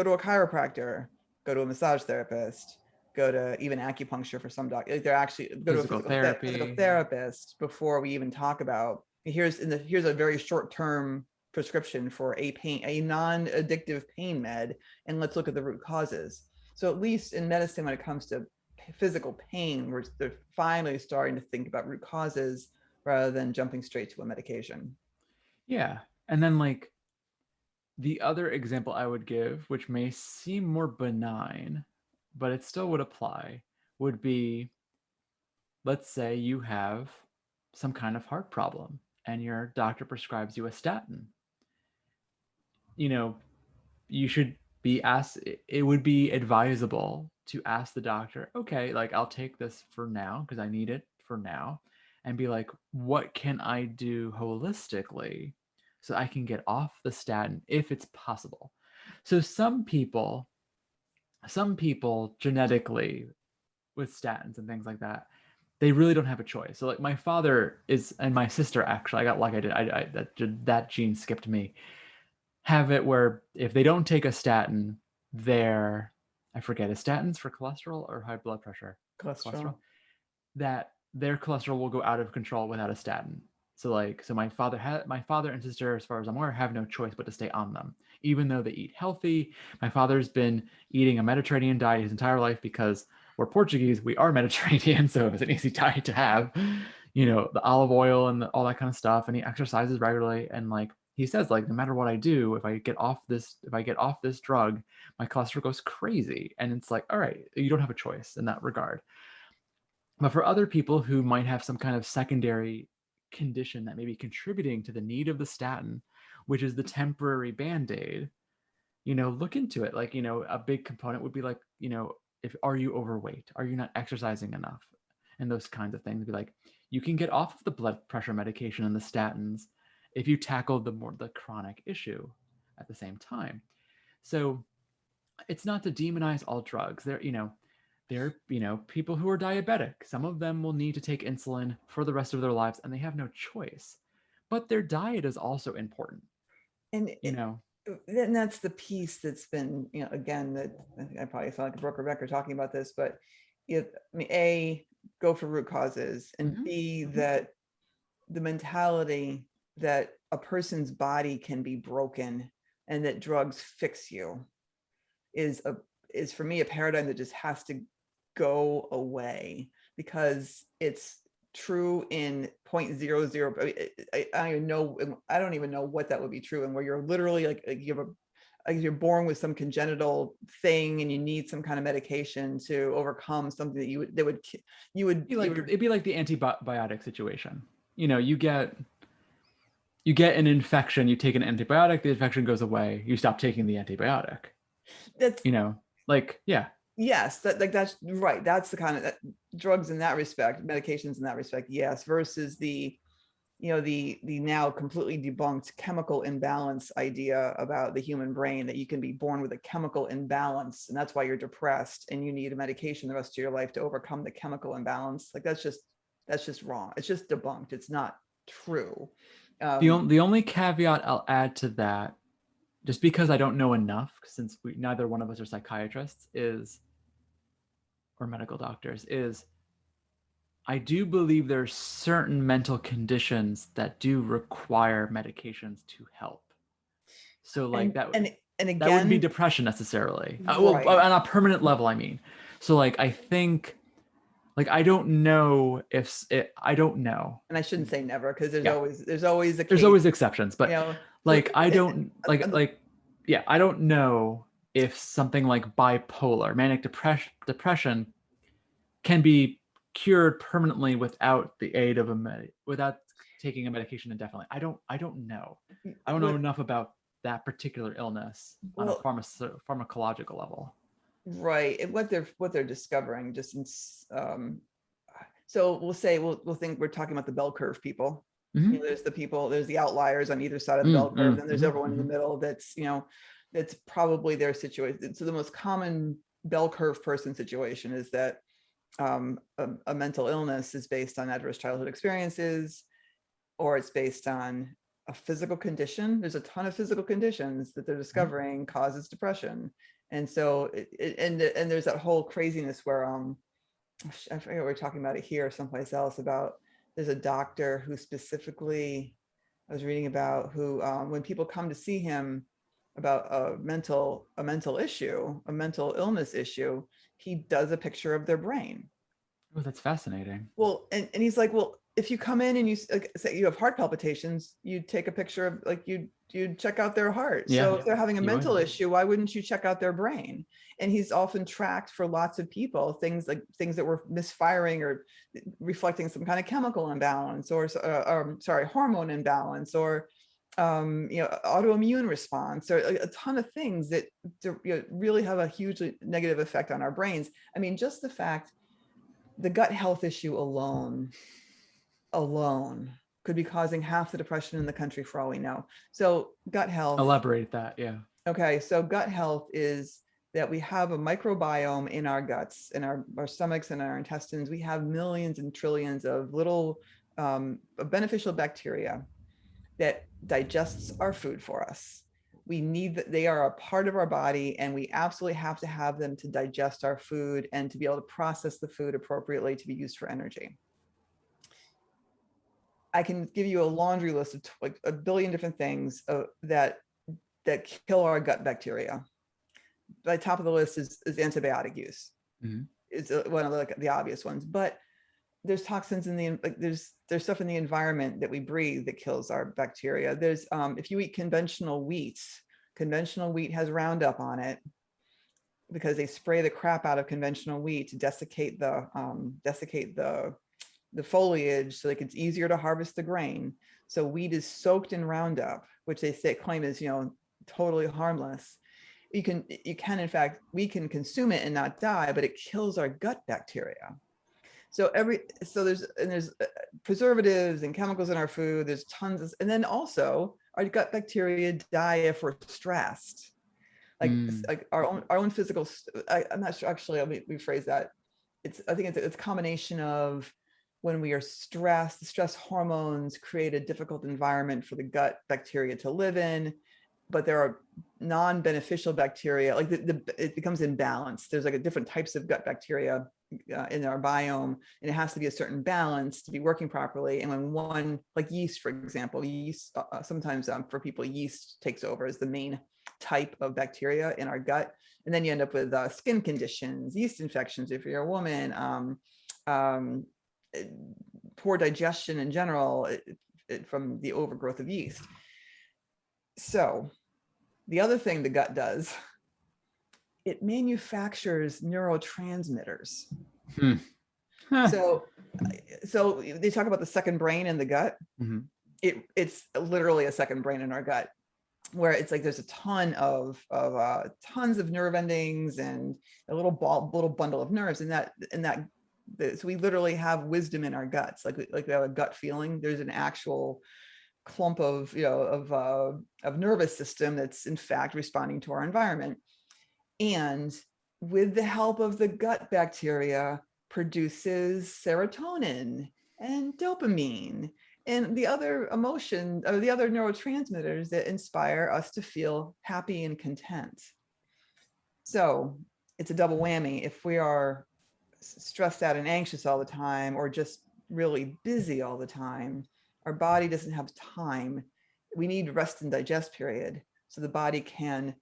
to a chiropractor, go to a massage therapist, go to even acupuncture for some doctors. They're actually go to a Physical physical therapy. therapist before we even talk about here's a very short-term prescription for a non-addictive pain med, and let's look at the root causes. So at least in medicine, when it comes to physical pain, they're finally starting to think about root causes rather than jumping straight to a medication. Yeah. And then like the other example I would give, which may seem more benign, but it still would apply, would be, let's say you have some kind of heart problem and your doctor prescribes you a statin. You know, you should be asked, it would be advisable to ask the doctor, okay, like I'll take this for now because I need it for now, and be like, what can I do holistically so I can get off the statin if it's possible? So some people genetically with statins and things like that, they really don't have a choice. So like my father is, and my sister actually, I got lucky. That gene skipped me. Have it where if they don't take a statin, they're, I forget, is statins for cholesterol or high blood pressure? Cholesterol. That their cholesterol will go out of control without a statin. So my father and sister, as far as I'm aware, have no choice but to stay on them, even though they eat healthy. My father's been eating a Mediterranean diet his entire life because we're Portuguese, we are Mediterranean, so it's an easy diet to have. You know, the olive oil and all that kind of stuff, and he exercises regularly. And like he says, like no matter what I do, if I get off this drug, my cholesterol goes crazy. And it's like, all right, you don't have a choice in that regard. But for other people who might have some kind of secondary condition that may be contributing to the need of the statin, which is the temporary band-aid, look into it. Like, a big component would be like, if are you overweight? Are you not exercising enough? And those kinds of things. Be like, you can get off of the blood pressure medication and the statins if you tackle the chronic issue at the same time. So it's not to demonize all drugs. There are people who are diabetic. Some of them will need to take insulin for the rest of their lives and they have no choice. But their diet is also important. And you know and that's the piece that's been, again, that I probably sound like a broken record talking about this, but A, go for root causes, and B, that the mentality that a person's body can be broken and that drugs fix you is for me a paradigm that just has to go away, because it's true in 0.00. I don't even know what that would be true, and where you're literally like you're born with some congenital thing and you need some kind of medication to overcome something that it'd be like the antibiotic situation. You get an infection, you take an antibiotic, the infection goes away, you stop taking the antibiotic. That's Yeah. Yes, that's right. That's the kind of drugs in that respect, medications in that respect, yes, versus the now completely debunked chemical imbalance idea about the human brain, that you can be born with a chemical imbalance and that's why you're depressed and you need a medication the rest of your life to overcome the chemical imbalance. Like that's just wrong. It's just debunked. It's not true. The only caveat I'll add to that, just because I don't know enough, since neither one of us are psychiatrists or medical doctors, is I do believe there are certain mental conditions that do require medications to help. So like and again, that wouldn't be depression necessarily. Right. On a permanent level, I mean. So like I think, like I don't know. And I shouldn't say never, because there's always there's always exceptions, but like I don't I don't know if something like bipolar, manic depression can be cured permanently without the aid of without taking a medication indefinitely. I don't know. I don't know enough about that particular illness on a pharmacological level. Right. And what they're discovering, just so we'll think we're talking about the bell curve people. There's the outliers on either side of the bell curve, and there's everyone in the middle that's probably their situation. So the most common bell curve person situation is that a mental illness is based on adverse childhood experiences, or it's based on a physical condition. There's a ton of physical conditions that they're discovering causes depression. And so, and there's that whole craziness where, I forget we're talking about it here or someplace else about, there's a doctor who specifically, I was reading about, who, when people come to see him about a mental issue, a mental illness issue, he does a picture of their brain. Oh, that's fascinating. Well, and he's like, well, if you come in and you say you have heart palpitations, you take a picture of, like, you'd check out their heart. Yeah, So if they're having a you mental would. issue, why wouldn't you check out their brain? And he's often tracked for lots of people things that were misfiring or reflecting some kind of chemical imbalance, or hormone imbalance, or autoimmune response, or a ton of things that really have a hugely negative effect on our brains. I mean, just the fact, the gut health issue alone could be causing half the depression in the country, for all we know. So gut health. Elaborate that, yeah. Okay, so gut health is that we have a microbiome in our guts, in our stomachs and our intestines. We have millions and trillions of little beneficial bacteria that digests our food for us. We need that. They are a part of our body, and we absolutely have to have them to digest our food and to be able to process the food appropriately to be used for energy. I can give you a laundry list of like a billion different things that kill our gut bacteria. By top of the list is antibiotic use. Mm-hmm. It's one of the obvious ones, but there's toxins in there's stuff in the environment that we breathe that kills our bacteria. There's if you eat conventional wheat has Roundup on it, because they spray the crap out of conventional wheat to desiccate the foliage, so like it's easier to harvest the grain. So wheat is soaked in Roundup, which they claim is totally harmless. You can in fact, we can consume it and not die, but it kills our gut bacteria. So there's preservatives and chemicals in our food. There's tons and then also our gut bacteria die if we're stressed. Like our own physical. I'm not sure. Actually, let me rephrase that. I think it's a combination of, when we are stressed, the stress hormones create a difficult environment for the gut bacteria to live in. But there are non-beneficial bacteria, like it becomes imbalanced. There's like different types of gut bacteria in our biome, and it has to be a certain balance to be working properly. And when one, like yeast, for example, sometimes for people, yeast takes over as the main type of bacteria in our gut. And then you end up with skin conditions, yeast infections if you're a woman, poor digestion in general from the overgrowth of yeast. So the other thing the gut does, it manufactures neurotransmitters. So they talk about the second brain in the gut. Mm-hmm. It's literally a second brain in our gut, where it's like there's a ton of tons of nerve endings and a little bundle of nerves, so we literally have wisdom in our guts, like we have a gut feeling. There's an actual clump of nervous system that's in fact responding to our environment, and with the help of the gut bacteria produces serotonin and dopamine and the other emotion, or the other neurotransmitters that inspire us to feel happy and content. So it's a double whammy. If we are stressed out and anxious all the time, or just really busy all the time, our body doesn't have time. We need rest and digest period, so the body can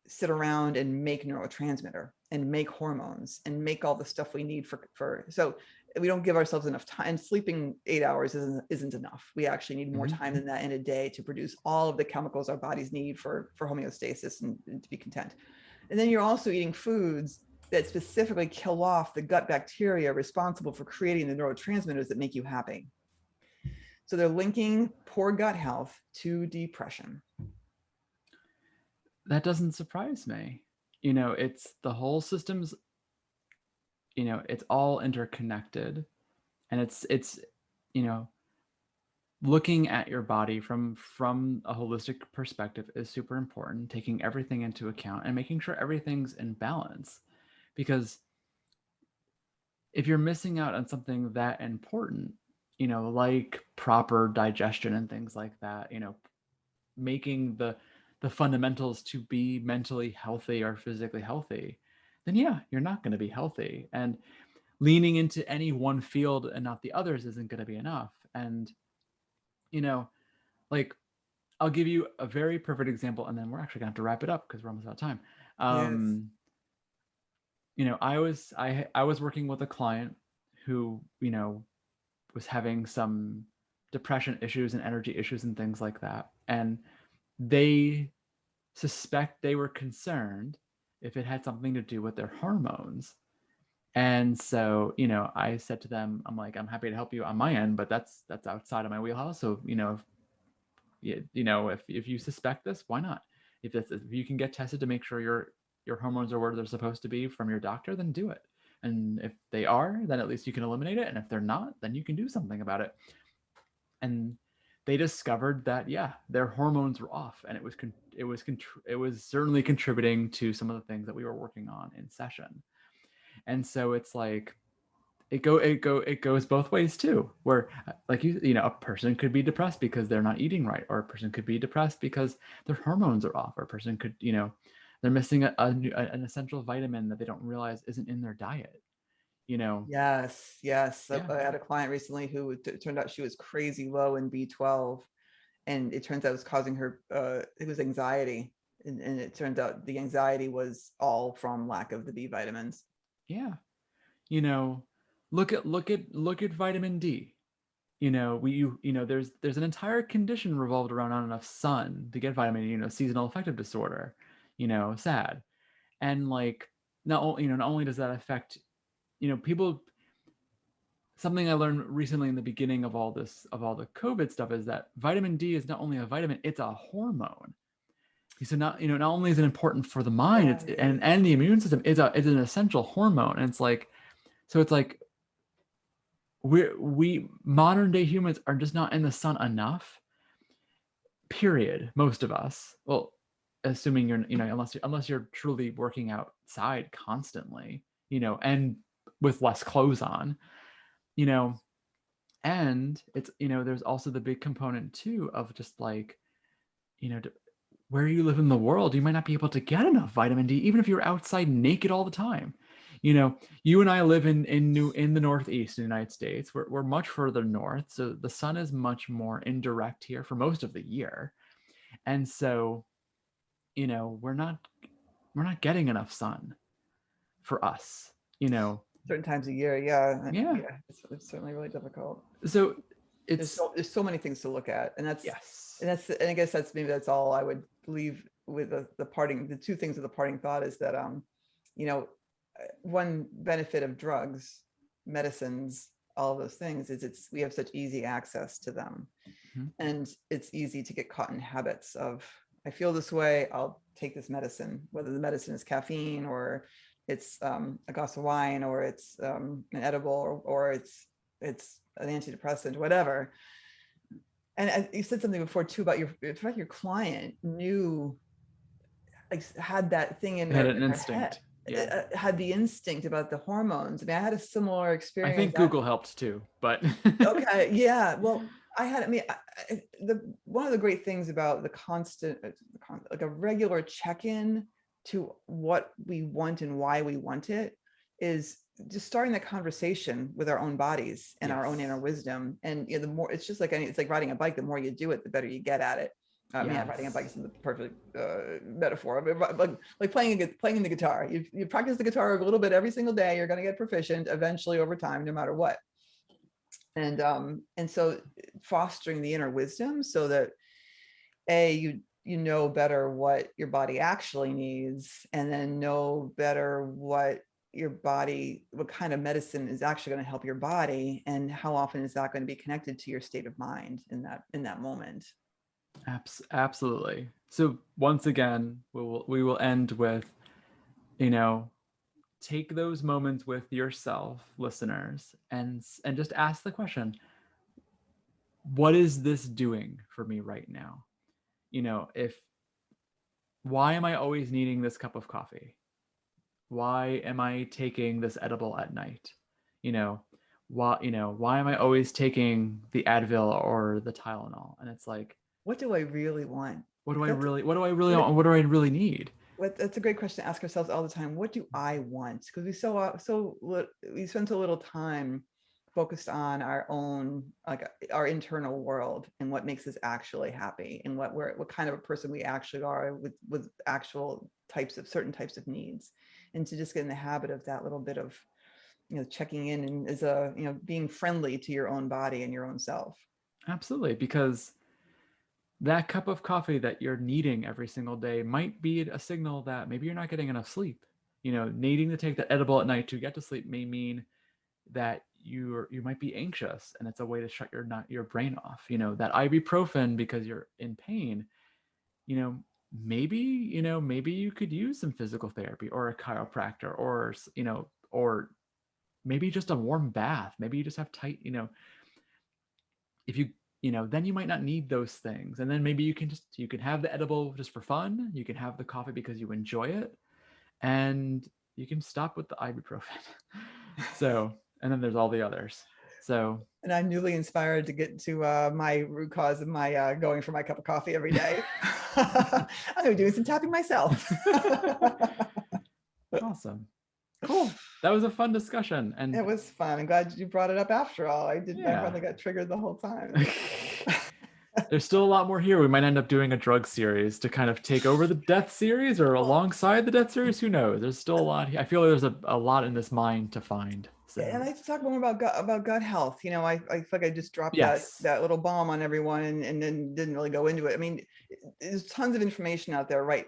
sit around and make neurotransmitter and make hormones and make all the stuff we need for so we don't give ourselves enough time. Sleeping 8 hours isn't enough. We actually need more time than that in a day to produce all of the chemicals our bodies need for homeostasis and to be content. And then you're also eating foods that specifically kill off the gut bacteria responsible for creating the neurotransmitters that make you happy. So they're linking poor gut health to depression. That doesn't surprise me. It's the whole system's, it's all interconnected, and it's looking at your body from a holistic perspective is super important, taking everything into account and making sure everything's in balance. Because if you're missing out on something that important, like proper digestion and things like that, making the fundamentals to be mentally healthy or physically healthy, then yeah, you're not going to be healthy. And leaning into any one field and not the others isn't going to be enough. And, like, I'll give you a very perfect example, and then we're actually going to have to wrap it up because we're almost out of time. Yes. I was working with a client who, was having some depression issues and energy issues and things like that. And they they were concerned if it had something to do with their hormones. And so, I said to them, I'm like, I'm happy to help you on my end, but that's outside of my wheelhouse. So, if you suspect this, why not? If you can get tested to make sure your hormones are where they're supposed to be from your doctor, then do it. And if they are, then at least you can eliminate it. And if they're not, then you can do something about it. And they discovered that, yeah, their hormones were off, and it was certainly contributing to some of the things that we were working on in session. And so it's like it goes both ways too, where like a person could be depressed because they're not eating right, or a person could be depressed because their hormones are off, or a person could, they're missing an essential vitamin that they don't realize isn't in their diet. Yes. Yeah. I had a client recently who turned out she was crazy low in B12, and it turns out it was causing her, it was anxiety. And it turns out the anxiety was all from lack of the B vitamins. Yeah. you know look at vitamin D. There's an entire condition revolved around not enough sun to get vitamin D, seasonal affective disorder, SAD. And like, not only does that affect, people. Something I learned recently in the beginning of all the COVID stuff is that vitamin D is not only a vitamin, it's a hormone. So not only is it important for the mind, it's Right. and the immune system, it's an essential hormone. And it's like we modern day humans are just not in the sun enough, period. Most of us, well, assuming you're, unless you're truly working outside constantly, and with less clothes on, you know and it's, there's also the big component too of just like, where you live in the world, you might not be able to get enough vitamin D even if you're outside naked all the time. You and I live in the Northeast in the United States. We're much further north, so the sun is much more indirect here for most of the year. And so, we're not getting enough sun for us, Certain times of year, yeah. yeah. It's certainly really difficult. So There's so many things to look at, and yes. I guess that's all I would leave with the two things of the parting thought is that you know one benefit of drugs, medicines, all of those things is we have such easy access to them. Mhm. And it's easy to get caught in habits of, I feel this way, I'll take this medicine, whether the medicine is caffeine or it's a glass of wine, or it's an edible, or it's an antidepressant, whatever. And you said something before too about your client knew, like, had that thing in They had their an head, instinct. Yeah. had the instinct about the hormones. I mean, I had a similar I experience. think Google helped too, but Okay, yeah. Well, the one of the great things about the constant, like a regular check-in to what we want and why we want it, is just starting that conversation with our own bodies and our own yes. inner wisdom. And the more, it's just like it's like riding a bike. The more you do it, the better you get at it. I mean, riding a bike isn't the perfect metaphor, but like playing the guitar. You practice the guitar a little bit every single day. You're going to get proficient eventually over time, no matter what. And so fostering the inner wisdom so that you know better what your body actually needs, and then know better what kind of medicine is actually going to help your body, and how often is that going to be connected to your state of mind in that moment. Absolutely. So once again, we will end with, take those moments with yourself, listeners, and just ask the question, what is this doing for me right now? If why am I always needing this cup of coffee? Why am I taking this edible at night? You know, why am I always taking the Advil or the Tylenol? And it's like, what do I really want? what do I That's really want? And what do I really need? that's a great question to ask ourselves all the time. What do I want? Because we spend so little time focused on our own, like our internal world and what makes us actually happy and what kind of a person we actually are with actual certain types of needs. And to just get in the habit of that little bit of, checking in and being friendly to your own body and your own self. Absolutely, because that cup of coffee that you're needing every single day might be a signal that maybe you're not getting enough sleep. Needing to take that edible at night to get to sleep may mean that you might be anxious, and it's a way to shut your brain off. That ibuprofen because you're in pain. Maybe you could use some physical therapy or a chiropractor, or maybe just a warm bath. Maybe you just have tight. If you then you might not need those things, and then maybe you can have the edible just for fun. You can have the coffee because you enjoy it, and you can stop with the ibuprofen. So, and then there's all the others. So, and I'm newly inspired to get to my root cause of my going for my cup of coffee every day. I'm gonna be doing some tapping myself. Awesome. Cool. That was a fun discussion. And it was fun. I'm glad you brought it up after all. I Yeah. probably got triggered the whole time. There's still a lot more here. We might end up doing a drug series to kind of take over the death series or alongside the death series. Who knows? There's still a lot here. I feel like there's a lot in this mind to find. So. And I like to talk more about gut health. I feel like I just dropped that little bomb on everyone and then didn't really go into it. I mean, there's tons of information out there, right?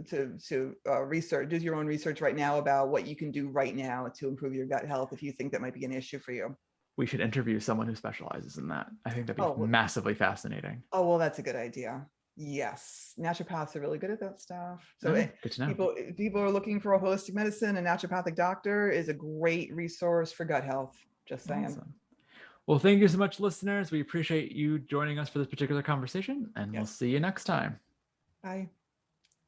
To research, do your own research right now about what you can do right now to improve your gut health if you think that might be an issue for you. We should interview someone who specializes in that. I think that'd be massively fascinating. Oh, well, that's a good idea. Yes, naturopaths are really good at that stuff. So good to know. People are looking for a holistic medicine. A naturopathic doctor is a great resource for gut health. Just saying. Awesome. Well, thank you so much, listeners. We appreciate you joining us for this particular conversation, and we'll see you next time. Bye.